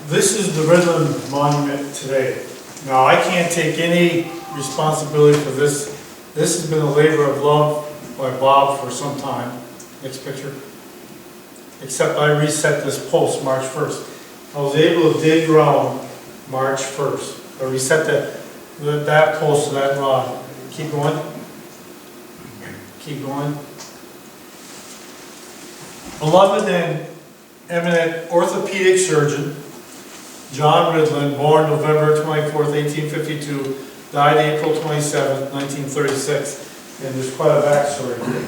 This is the Ridland Monument today. Now, I can't take any responsibility for this. This has been a labor of love by Bob for some time. Next picture. Except I reset this post March 1st. I was able to dig ground March 1st. I reset that post to that rod. Keep going. Keep going. Beloved and eminent orthopedic surgeon, John Ridland, born November 24th, 1852, died April 27th, 1936. And there's quite a backstory here.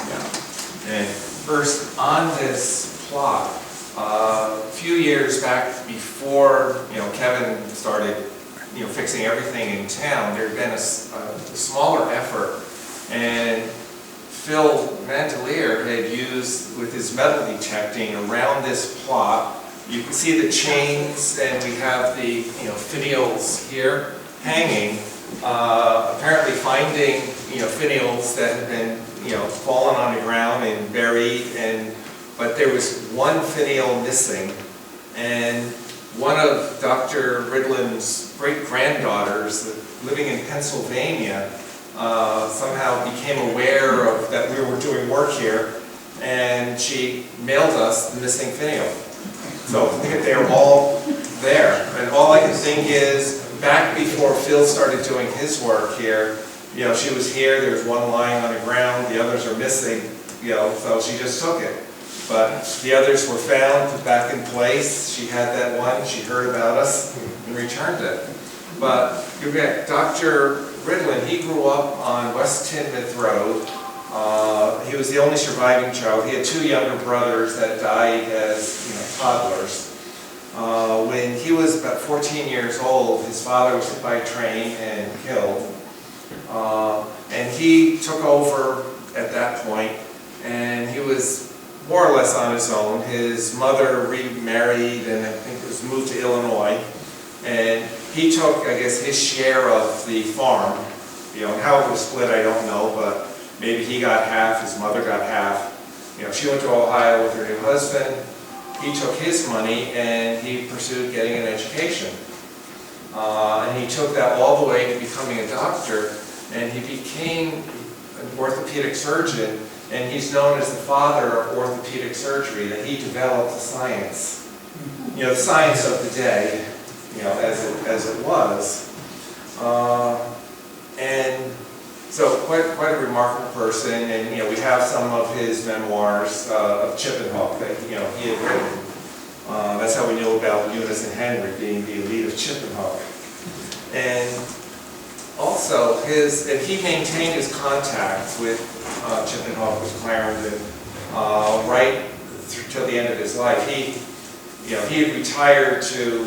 Yeah. And first, on this plot, a few years back before Kevin started fixing everything in town, there had been a smaller effort, and Phil Vandelier had used with his metal detecting around this plot. You can see the chains, and we have the finials here hanging. Apparently finding finials that had been fallen on the ground and buried, but there was one finial missing, and one of Dr. Ridland's great-granddaughters living in Pennsylvania somehow became aware of that we were doing work here, and she mailed us the missing finial. So they're all there, and all I can think is, back before Phil started doing his work here, she was here, there was one lying on the ground, the others are missing, so she just took it. But the others were found, put back in place. She had that one, she heard about us, and returned it. But you get Dr. Ridland, he grew up on West Teignmouth Road. He was the only surviving child. He had two younger brothers that died as toddlers. When he was about 14 years old, his father was hit by a train and killed. And he took over at that point, and he was more or less on his own. His mother remarried and I think was moved to Illinois. And he took, I guess, his share of the farm. And how it was split, I don't know, but maybe he got half, his mother got half. She went to Ohio with her new husband. He took his money and he pursued getting an education. And he took that all the way to becoming a doctor, and he became an orthopedic surgeon, and he's known as the father of orthopedic surgery, that he developed the science. The science of the day, as it was. And so quite a remarkable person, and we have some of his memoirs of Chippenhawk that he had written. That's how we know about Eunice and Henry being the elite of Chippenhawk. And also he maintained his contact with Chippenhawk, with Clarendon, right till the end of his life. He had retired to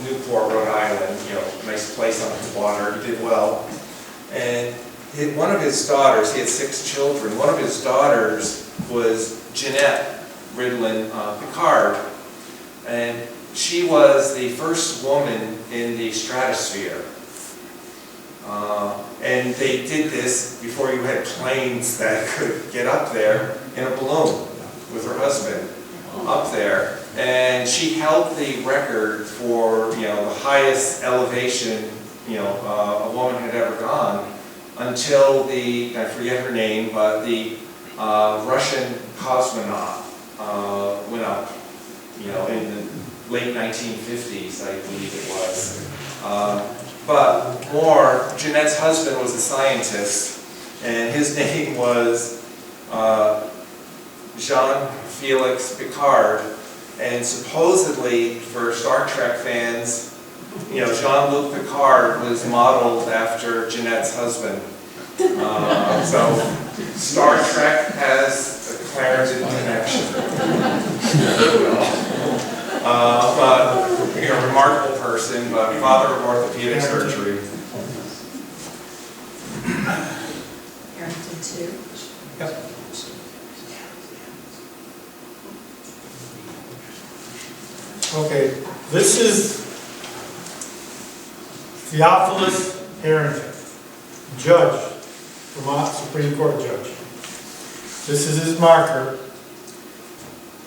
Newport, Rhode Island, nice place on the water. He did well. And one of his daughters, he had 6 children, one of his daughters was Jeanette Ridland Picard. And she was the first woman in the stratosphere. And they did this before you had planes that could get up there, in a balloon with her husband up there. And she held the record for the highest elevation a woman had ever gone, until I forget her name, but the Russian cosmonaut went up, in the late 1950s, I believe it was. But Jeanette's husband was a scientist, and his name was Jean-Felix Picard, and supposedly, for Star Trek fans, Jean-Luc Picard was modeled after Jeanette's husband. So Star Trek has a Clarendon connection. But a remarkable person, but father of orthopedic surgery. Harrington too. Yep. Okay, this is Theophilus Harrington, judge, Vermont Supreme Court judge. This is his marker,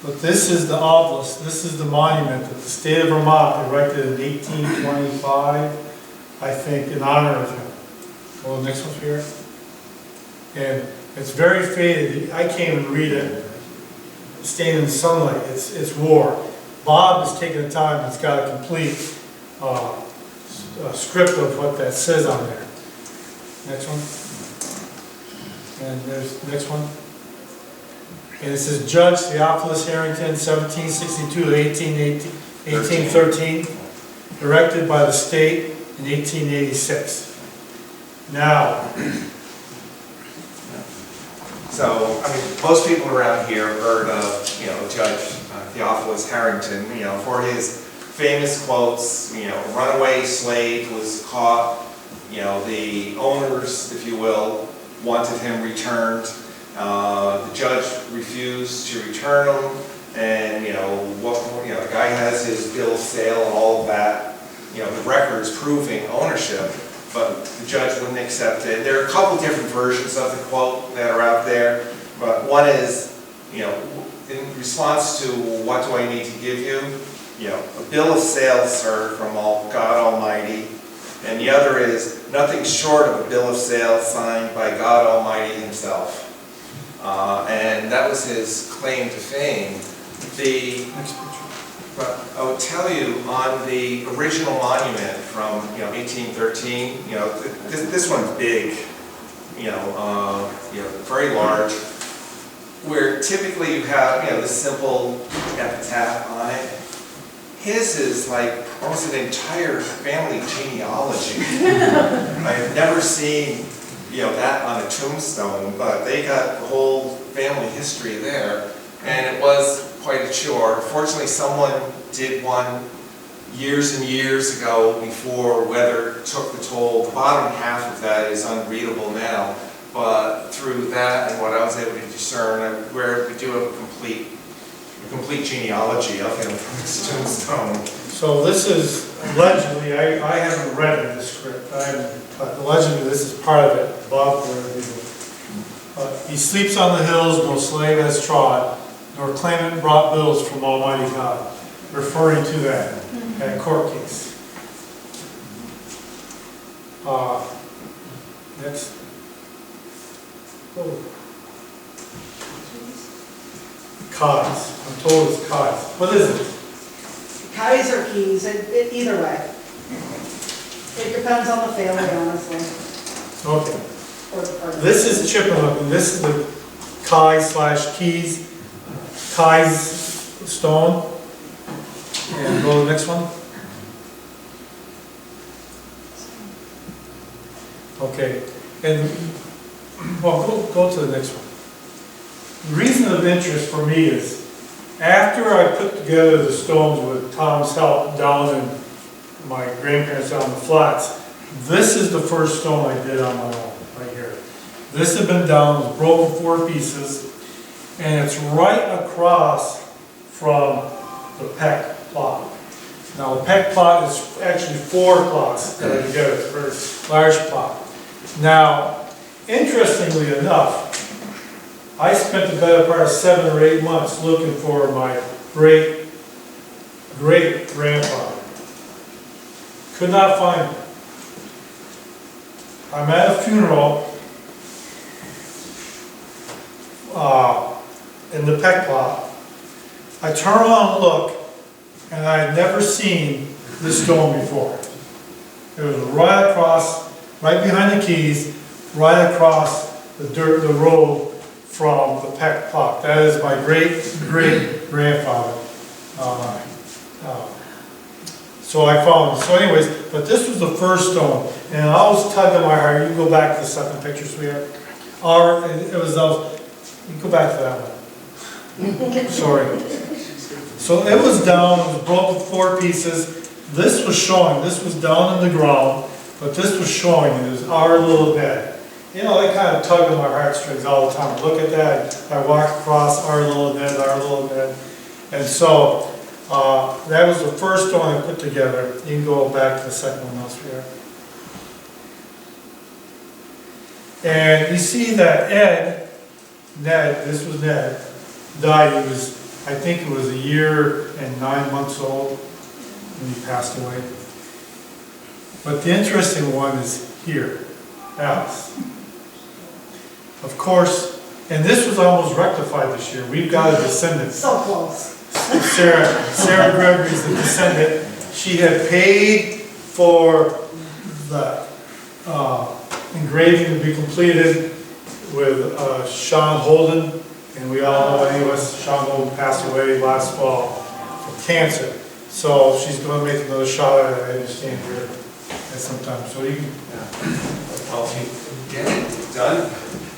but this is the obelisk, this is the monument that the state of Vermont erected in 1825, I think, in honor of him. Well, the next one's here. And it's very faded. I can't even read it. Staying in the sunlight, it's war. Bob has taken the time, it's got a complete script of what that says on there. Next one. And there's the next one. And it says Judge Theophilus Harrington, 1762 to 1813, erected by the state in 1886. Now, so, most people around here have heard of, Judge Theophilus Harrington, for his famous quotes, runaway slave was caught, the owners, if you will, wanted him returned. The judge refused to return them, and, the guy has his bill of sale and all of that, the records proving ownership, but the judge wouldn't accept it. There are a couple different versions of the quote that are out there, but one is, in response to what do I need to give you, a bill of sale, sir, from God Almighty, and the other is nothing short of a bill of sale signed by God Almighty himself. And that was his claim to fame. But I would tell you, on the original monument from 1813, this one's big, very large, where typically you have this simple epitaph on it. His is like almost an entire family genealogy. I've never seen that on a tombstone, but they got the whole family history there, and it was quite a chore. Fortunately, someone did one years and years ago before weather took the toll. The bottom half of that is unreadable now, but through that and what I was able to discern, we do have a complete genealogy of him from his tombstone. So this is allegedly, I haven't read the script, but allegedly this is part of it, Bob Underhill. He sleeps on the hills, no slave has trod, nor claimant brought bills from Almighty God, referring to that court case. Next. Oh. Cause. I'm told it's cause. What is it? Keys or keys, either way. It depends on the family, honestly. Okay. Or the person. This is Chippewa, and this is the Kai/Keys, Kai's stone. And go to the next one. Okay, and well, go to the next one. The reason of interest for me is after I put together the stones with Tom's help down in my grandparents down in the flats, this is the first stone I did on my own, right here. This had been down, it was broken 4 pieces, and it's right across from the Peck plot. Now the Peck plot is actually 4 plots that are together, it's a very large plot. Now, interestingly enough, I spent the better part of 7 or 8 months looking for my great-great-grandfather. Could not find him. I'm at a funeral in the Peck plot. I turn around and look, and I had never seen this stone before. It was right across, right behind the keys, right across the road from the Peck plot. That is my great-great-grandfather. So I found him. So anyways, but this was the first stone. And I was tugging my heart. You can go back to the second picture, sweetheart. Or it was those, you go back to that one. Sorry. So it was down, it was broken 4 pieces. This was showing, this was down in the ground, but this was showing, it was our little bed. They kind of tug on my heartstrings all the time. Look at that. I walk across our little bed. And so that was the first one I put together. You can go back to the second one else here. And you see that Ned, this was Ned, died. He was, I think it was 1 year and 9 months old when he passed away. But the interesting one is here, Alice. Of course, and this was almost rectified this year. We've got a descendant. So close. Sarah Gregory's a descendant. She had paid for the engraving to be completed with Sean Holden, and we all know anyway, Sean Holden passed away last fall from cancer. So she's going to make another shot at it, I understand, here at some time. So you can. Well, if you get it done,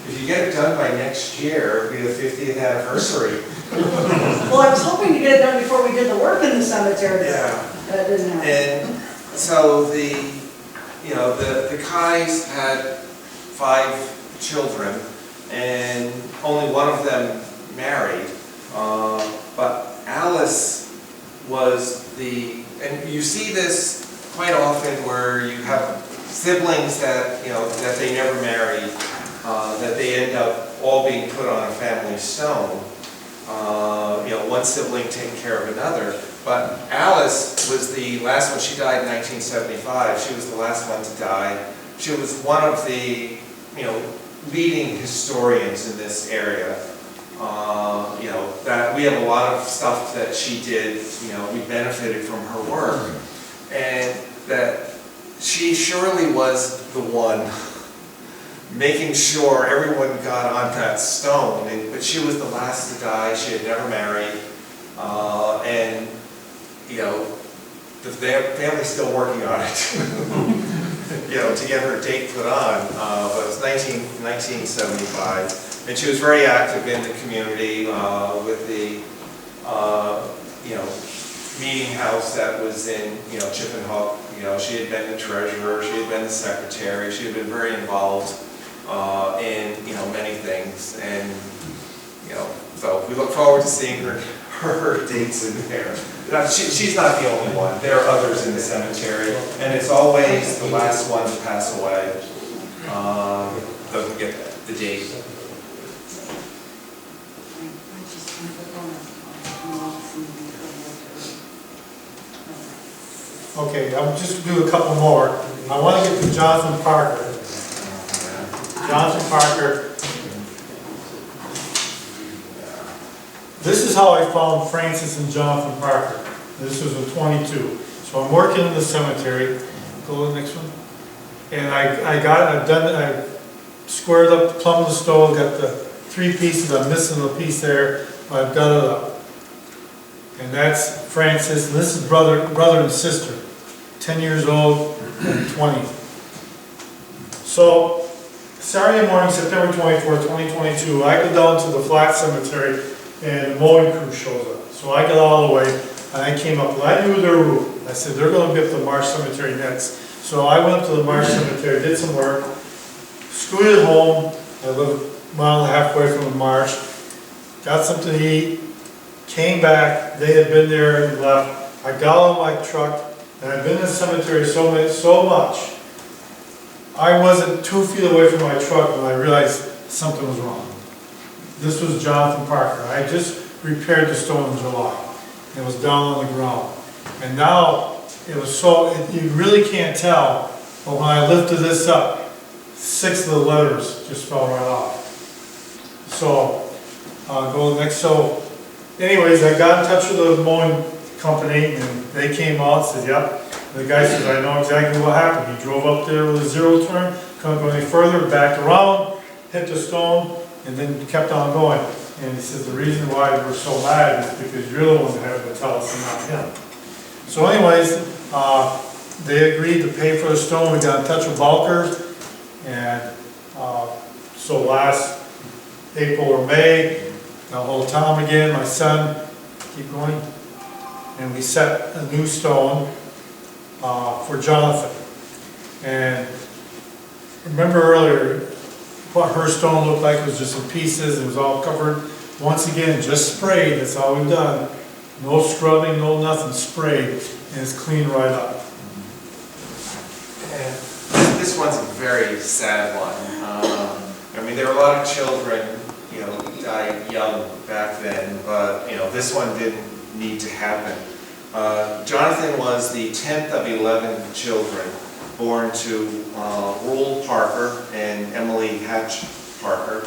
if you get it done by next year, it'll be the 50th anniversary. Well, I was hoping to get it done before we did the work in the cemetery. Yeah. That didn't happen. And so the Kais had 5 children. and only one of them married. But Alice was and you see this quite often where you have siblings that, that they never married, that they end up all being put on a family stone. One sibling taking care of another. But Alice was the last one. She died in 1975. She was the last one to die. She was one of the, leading historians in this area. That we have a lot of stuff that she did, we benefited from her work. And that she surely was the one making sure everyone got on that stone. But she was the last to die. She had never married. And the family's still working on it, to get her date put on. But it was 1975. And she was very active in the community with the, meeting house that was in, Chippenhook. She had been the treasurer, she had been the secretary, she had been very involved in, many things. And, so we look forward to seeing her dates in there. She's not the only one. There are others in the cemetery, and it's always the last one to pass away. Doesn't get the date. Okay, I'm just gonna do a couple more. I want to get to Jonathan Parker. Jonathan Parker. This is how I found Francis and Jonathan Parker. This was in 22. So I'm working in the cemetery. Go to the next one. And I squared up, plumbed the stone, got the 3 pieces. I'm missing a piece there. I've got it up. And that's Francis. And this is brother and sister. 10 years old and 20. So Saturday morning, September 24th, 2022, I go down to the flat cemetery and the mowing crew shows up. So I got all the way and I came up and I knew their route. I said, they're going to be up the Marsh Cemetery next. So I went up to the Marsh Cemetery, did some work, scooted home. I live a mile and a half away from the marsh. Got something to eat, came back. They had been there and left. I got on my truck. And I've been in the cemetery so much, I wasn't 2 feet away from my truck when I realized something was wrong. This was Jonathan Parker. I just repaired the stone in July. It was down on the ground. And now, you really can't tell, but when I lifted this up, 6 of the letters just fell right off. So, I'll go next. So, anyways, I got in touch with the mowing company, and they came out and said, yep. And the guy says, I know exactly what happened. He drove up there with a 0 turn, couldn't go any further, backed around, hit the stone, and then kept on going. And he says, the reason why we're so mad is because you're the one that had to tell us and not him. So anyways, they agreed to pay for the stone. We got in touch with Balker, and so last April or May, got hold of Tom again, my son, keep going. And we set a new stone for Jonathan. And remember earlier, what her stone looked like was just in pieces. It was all covered. Once again, just sprayed. That's all we've done. No scrubbing, no nothing. Sprayed, and it's clean right up. And this one's a very sad one. There were a lot of children, died young back then, but this one didn't need to happen. Jonathan was the 10th of 11 children born to Rule Parker and Emily Hatch Parker.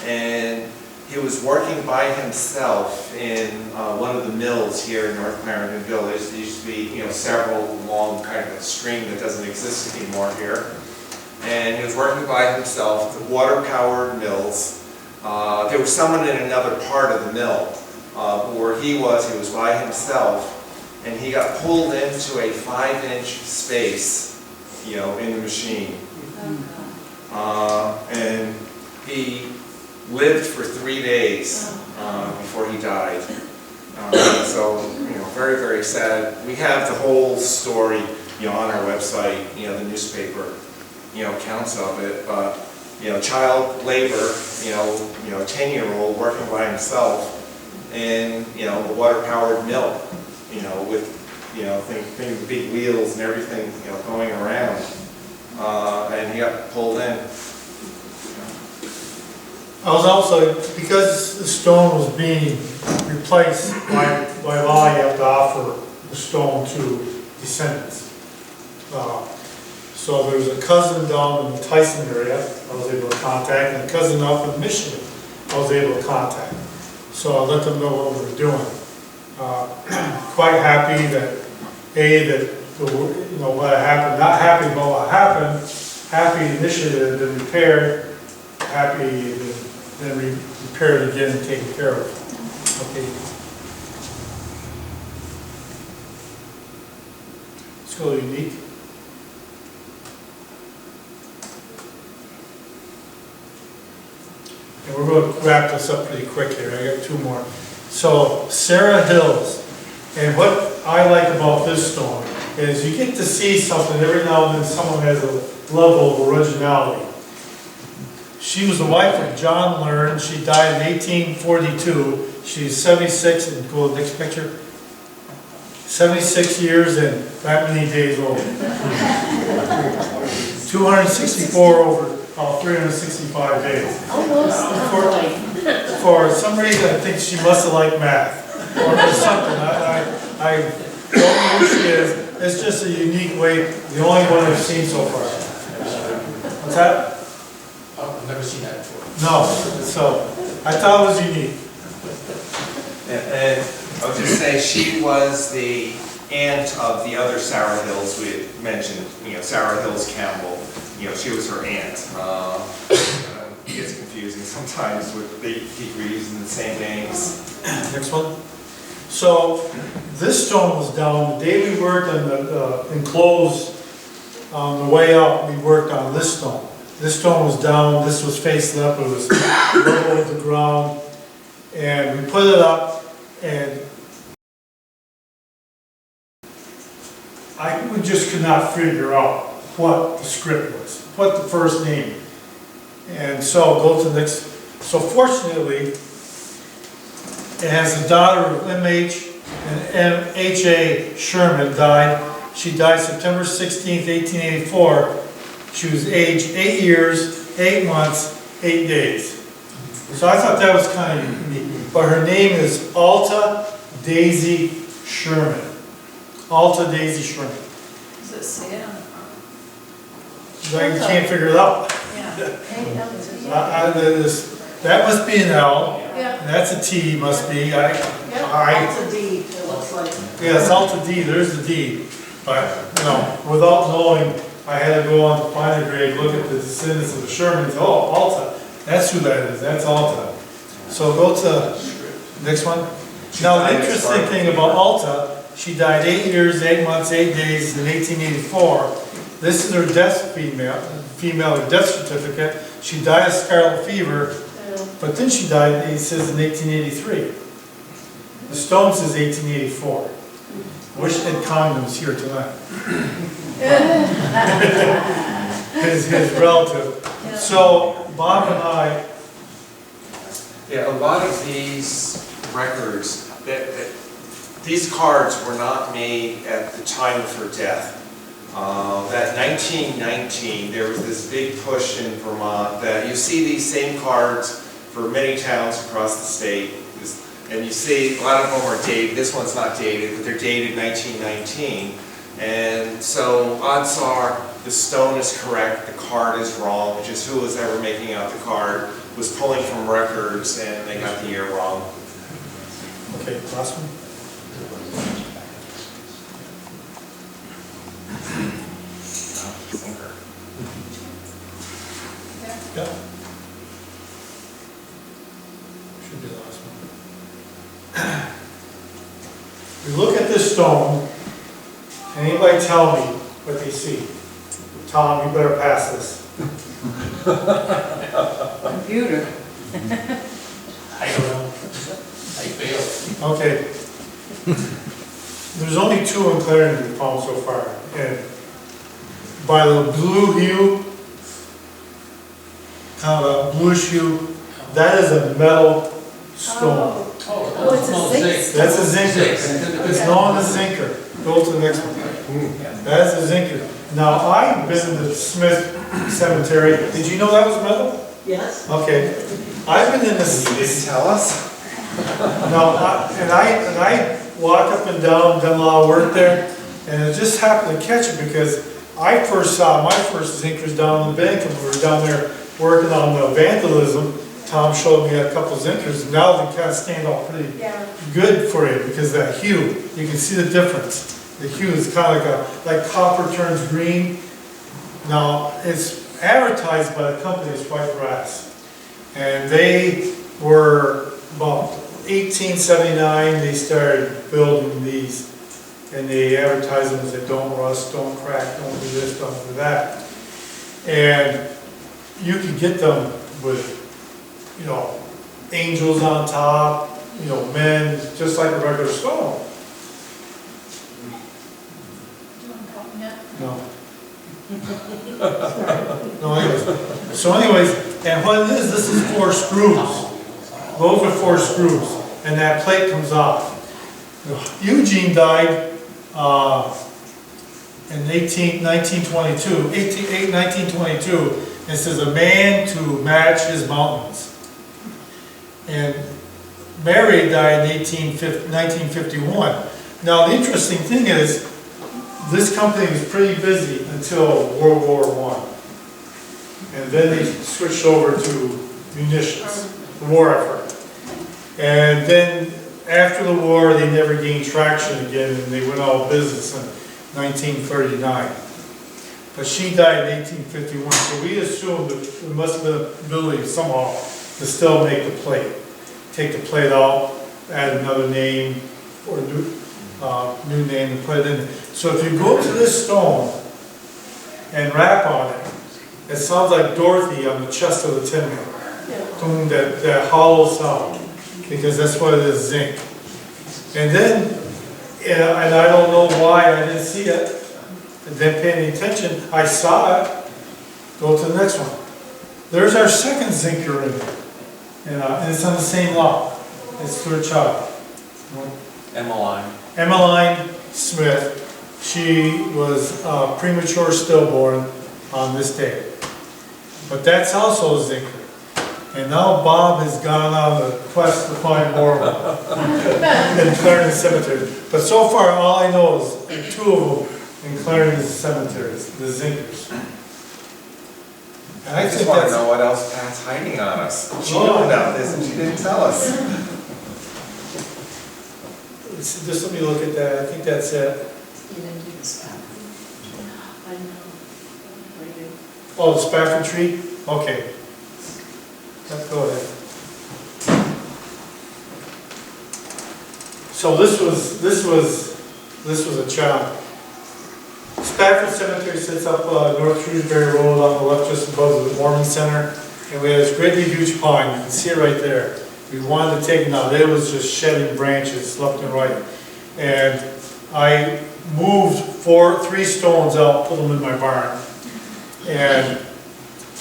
And he was working by himself in one of the mills here in North Clarendon Village. There used to be, several along kind of a stream that doesn't exist anymore here. And he was working by himself, the water-powered mills. There was someone in another part of the mill. Where he was by himself, and he got pulled into a 5-inch space, in the machine. And he lived for 3 days before he died. So, very, very sad. We have the whole story, on our website, the newspaper, accounts of it, but child labor, 10-year-old working by himself in, a water-powered mill, with, think big wheels and everything, going around. And he got pulled in. I was also, because the stone was being replaced, by law, you have to offer the stone to descendants. So there was a cousin down in the Tyson area I was able to contact, and a cousin up in Michigan I was able to contact. So I let them know what we were doing. Quite happy that, what happened, not happy about what happened, happy initially that it had been repaired, happy it had been repaired again and taken care of. Okay. Let's go to unique. And we're going to wrap this up pretty quick here. I got two more. So Sarah Hills, and what I like about this stone is you get to see something every now and then. Someone has a level of originality. She was the wife of John Learn. She died in 1842. She's 76, and go to the next picture. 76 years and that many days old. 264 over 365 days. Almost. For some reason, I think she must have liked math or something. I don't know who she is. It's just a unique way. The only one I've seen so far. What's that? Oh, I've never seen that before. No. So I thought it was unique. And I'll just say she was the aunt of the other Sarah Hills we had mentioned, Sarah Hills Campbell. She was her aunt. It gets confusing sometimes with they keep reusing the same names. Next one. So this stone was down the day we worked on the enclosed on the way up. We worked on this stone. This stone was down. This was facing up. It was level with the ground, and we put it up. And we just could not figure out what the script was, what the first name. And so go to the next. So fortunately, it has a daughter of M.H. and M.H.A. Sherman died. She died September 16th, 1884. She was aged 8 years, 8 months, 8 days. So I thought that was kind of unique. But her name is Alta Daisy Sherman. Alta Daisy Sherman. Does it say it on the front? Like you can't figure it out. Yeah. That must be an L. Yeah. That's a T, must be. Alta D, it looks like. Yeah, it's Alta D, there's the D. But, without knowing, I had to go on to find a grade, look at the descendants of the Shermans. Oh, Alta, that's who that is, that's Alta. So go to next one. Now, the interesting thing about Alta, she died 8 years, 8 months, 8 days in 1884. This is her death female death certificate. She died of scarlet fever, but then she died, it says, in 1883. The stone says 1884. Wish they had condoms here tonight. his relative. So Bob and I. Yeah, a lot of these records, these cards were not made at the time of her death. That 1919, there was this big push in Vermont that you see these same cards for many towns across the state. And you see a lot of them are dated. This one's not dated, but they're dated 1919. And so odds are the stone is correct, the card is wrong. Just who was ever making out the card was pulling from records and they got the year wrong. Okay, last one. Yeah. Should be the last one. We look at this stone, and anybody tell me what they see? Tom, you better pass this. Computer. I don't know. I failed. Okay. There's only 2 in Clarendon we found so far, and by the blue hue, kind of a bluish hue. That is a metal stone. Oh, it's a zinc. That's a zinc. It's known as zinker. Go to the next one. That's a zinker. Now, I've been in the Smith Cemetery. Did you know that was metal? Yes? Okay. I've been in this. You didn't tell us? No, and I walk up and down, done a lot of work there, and I just happened to catch it because I first saw my first zinkers down in the bank, and we were down there working on the vandalism. Tom showed me a couple zinkers, and now they kind of stand out pretty good for you because of that hue. You can see the difference. The hue is kind of like copper turns green. Now, it's advertised by the company as White Brass, and they were about 1879, they started building these, and they advertise them as they don't rust, don't crack, don't do this, don't do that. And you can get them with, you know, angels on top, you know, men, just like a regular stone. No. No, anyways. So anyways, and what it is, this is 4 screws. Those are 4 screws, and that plate comes off. Eugene died in 1922, and it says a man to match his mountains. And Mary died in 1951. Now the interesting thing is, this company was pretty busy until World War I. And then they switched over to munitions, the war effort. And then after the war, they never gained traction again, and they went out of business in 1939. But she died in 1851, so we assumed that there must have been an ability somehow to still make the plate. Take the plate out, add another name, or a new name, and put it in. So if you go to this stone and rap on it, it sounds like Dorothy on the chest of the Tin Man. That hollow sound, because that's what it is, zinc. And then, and I don't know why I didn't see it, I didn't pay any attention, I saw it. Go to the next one. There's our second zinker in there. And it's on the same lot. It's third child. Emmeline Smith. She was premature stillborn on this day. But that's also a zinker. And now Bob has gone on a quest to find more in Clarendon Cemetery. But so far, all I know is 2 of them in Clarendon cemeteries, the zinkers. And I just want to know what else Pat's hiding on us. She knew about this and she didn't tell us. Just let me look at that. I think that's it. You didn't do the spot. I know. I do. Oh, the Spafford tree? Okay. Let's go ahead. So this was a challenge. Spafford Cemetery sits up North Shrewsbury Road on the left, just above the Warming Center, and we had this great big huge pine. You can see it right there. We wanted to take it out. It was just shedding branches left and right, and I moved 3 stones out, put them in my barn, and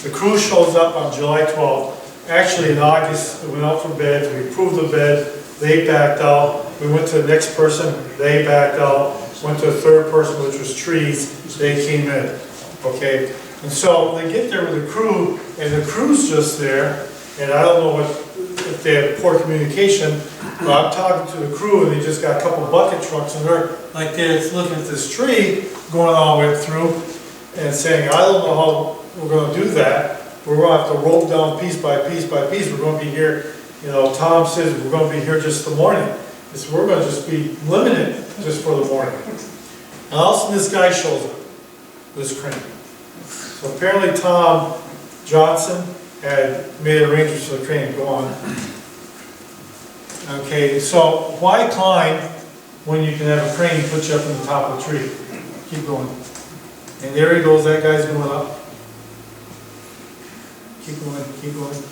the crew shows up on July 12th. Actually, in August, we went out for beds, we approved the bed, they backed out. We went to the next person, they backed out. Went to a third person, which was trees, they came in, okay? And so they get there with the crew, and the crew's just there, and I don't know if they have poor communication, but I'm talking to the crew, and they just got a couple bucket trucks, and they're like they're looking at this tree, going all the way through, and saying, I don't know how we're gonna do that. We're gonna have to rope down piece by piece by piece. We're gonna be here, you know, Tom says we're gonna be here just the morning. So we're gonna just be limited just for the morning. And all of a sudden this guy shows up, this crane. So apparently Tom Johnson had made arrangements for the crane to go on. Okay, so why climb when you can have a crane put you up in the top of the tree? Keep going. And there he goes, that guy's going up. Keep going, keep going.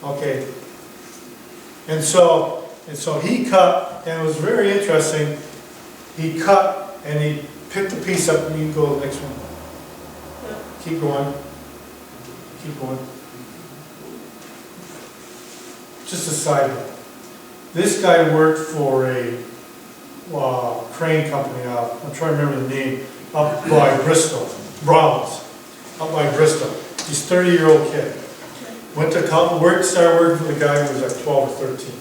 Okay. And so he cut, and it was very interesting. He cut and he picked the piece up, and you can go to the next one. Keep going. keep going. Just a side note. This guy worked for a crane company, I'm trying to remember the name, up by Bristol, Browns, up by Bristol. He's a 30-year-old kid. Went to college, started working for the guy who was like 12 or 13.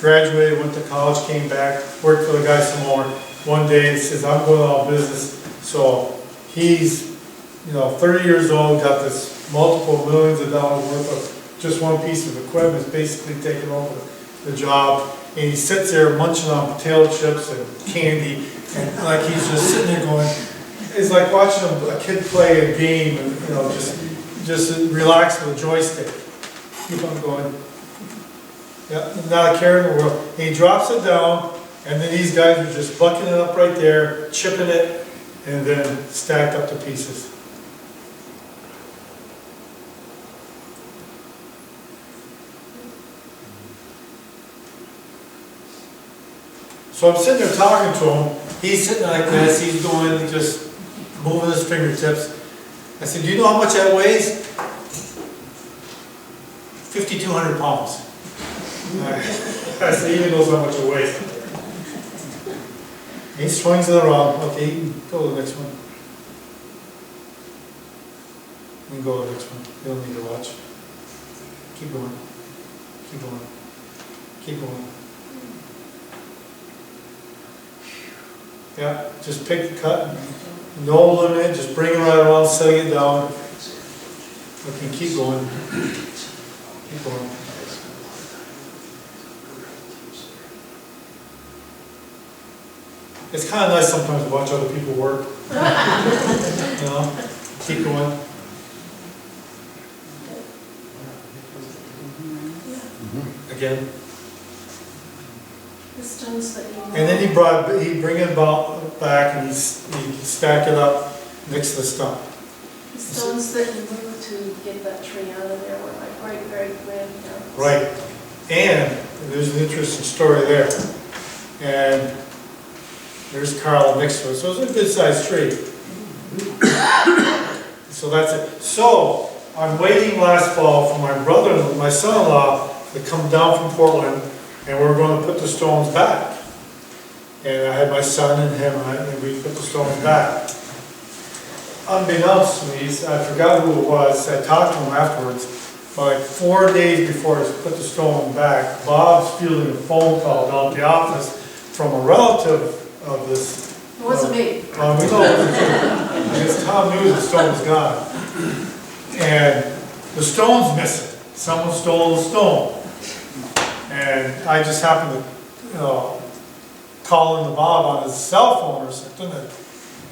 Graduated, went to college, came back, worked for the guy some more. One day he says, I'm going out of business. So he's, 30 years old, got this multiple millions of dollars worth of just one piece of equipment, is basically taking over the job. And he sits there munching on potato chips and candy, and like he's just sitting there going, it's like watching a kid play a game and, just relax with a joystick. Keep on going. Yeah, not a care in the world. And he drops it down, and then these guys are just bucking it up right there, chipping it, and then stacked up to pieces. So I'm sitting there talking to him. He's sitting like this. He's doing, just moving his fingertips. I said, do you know how much that weighs? 5,200 pounds. I said, he even knows how much it weighs. He swings it around. Okay, you can go to the next one. You can go to the next one. You don't need to watch. Keep going. Keep going. Keep going. Yeah, just pick the cut. No limit, just bring it right around, setting it down. Okay, keep going. Keep going. It's kind of nice sometimes to watch other people work. Keep going. Again. The stones that you. And then he'd bring it back and he'd stack it up next to the stump. The stones that you moved to get that tree out of there were my great-great-grandparents. Right. And there's an interesting story there. And there's Carl next to it. So it's a good-sized tree. So that's it. So I'm waiting last fall for my son-in-law to come down from Portland, and we're going to put the stones back. And I had my son and him, and we put the stones back. Unbeknownst to me, I forgot who it was, I talked to him afterwards, but like 4 days before I put the stone back, Bob's fielding a phone call down at the office from a relative of this. It wasn't me. We know it wasn't you. Because Tom knew the stone was gone. And the stone's missing. Someone stole the stone. And I just happened to, call into Bob on his cell phone or something.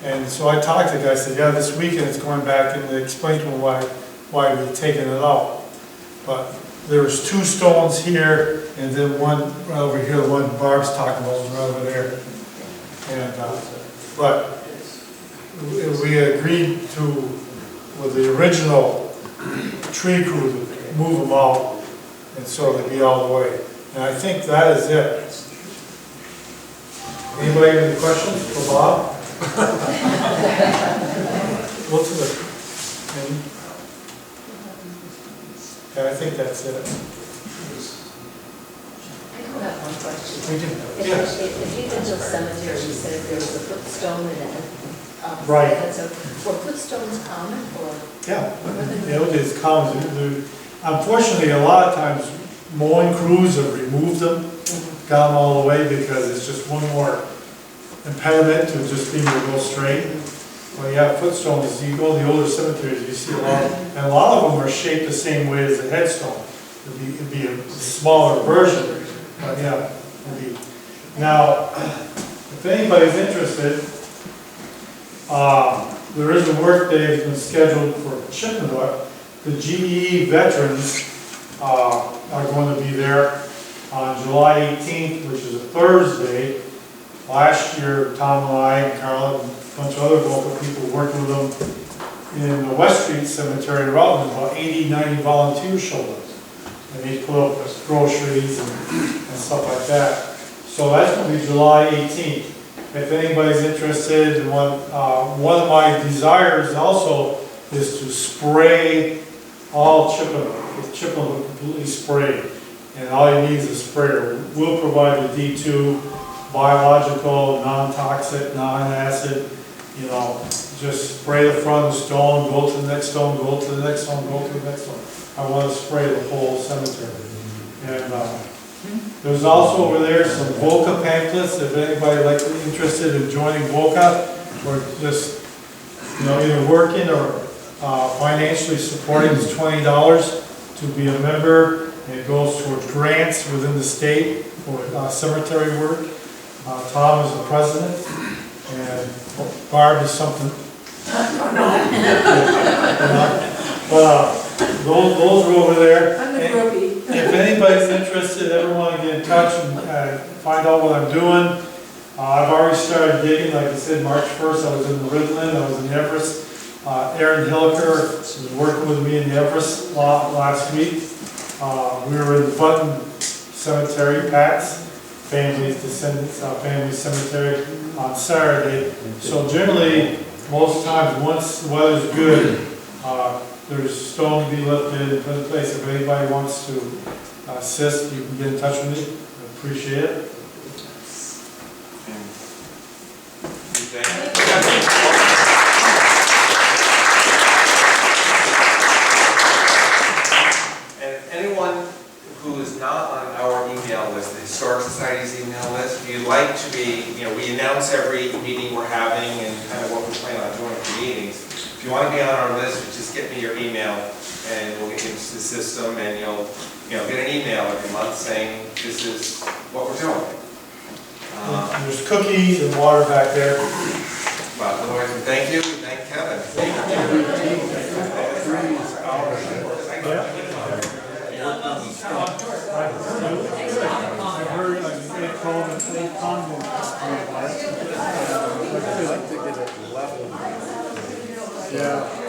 And so I talked to the guy, I said, yeah, this weekend it's going back, and they explained to him why we'd taken it out. But there was 2 stones here, and then one right over here, the one Barb's talking about was right over there. And, but we agreed to, with the original tree crew, to move them out, and so they'd be all the way. And I think that is it. Anybody have any questions for Bob? What's the name? Yeah, I think that's it. I do have one question. We can, If yes. if you did the cemetery, you said there was a footstone in it. Right. Were footstones common or? Yeah, it is common. Unfortunately, a lot of times mowing crews have removed them, got them all the way, because it's just one more impediment to just being able to go straight. Well, you have footstones, you go to the older cemeteries, you see a lot, and a lot of them are shaped the same way as the headstone. It'd be a smaller version, but yeah. Now, if anybody's interested, there is a work day that's been scheduled for Chippewa. The GE veterans are going to be there on July 18th, which is a Thursday. Last year, Tom and I and Carla and a bunch of other local people worked with them in the West Street Cemetery in Rutland. About 80, 90 volunteers showed up. And they put up groceries and stuff like that. So that's going to be July 18th. If anybody's interested, and one of my desires also is to spray all Chippewa, with Chippewa completely sprayed. And all you need is a sprayer. We'll provide the D2, biological, non-toxic, non-acid, you know, just spray the front of the stone, go to the next stone, go to the next stone, go to the next stone. I want to spray the whole cemetery. And there's also over there some VOCA pamphlets, if anybody like interested in joining VOCA, or just, you know, either working or financially supporting, is $20 to be a member. And it goes towards grants within the state for cemetery work. Tom is the president, and Barb is something. But those are over there. I'm the groupie. If anybody's interested, ever want to get in touch and find out what I'm doing, I've already started digging. Like I said, March 1st, I was in Ridland, I was in Everest. Aaron Hilliker was working with me in the Everest lot last week. We were in Button Cemetery, Pat's family descendants, family cemetery on Saturday. So generally, most times, once the weather's good, there's stone to be lifted in the place. If anybody wants to assist, you can get in touch with me. I appreciate it. And anyone who is not on our email list, the Historic Society's email list, if you'd like to be, you know, we announce every meeting we're having and kind of what we plan on doing for meetings. If you want to be on our list, just get me your email and we'll get you into the system, and you'll, you know, get an email every month saying this is what we're doing. There's cookies and water back there. But otherwise, we thank you, we thank Kevin. Yeah.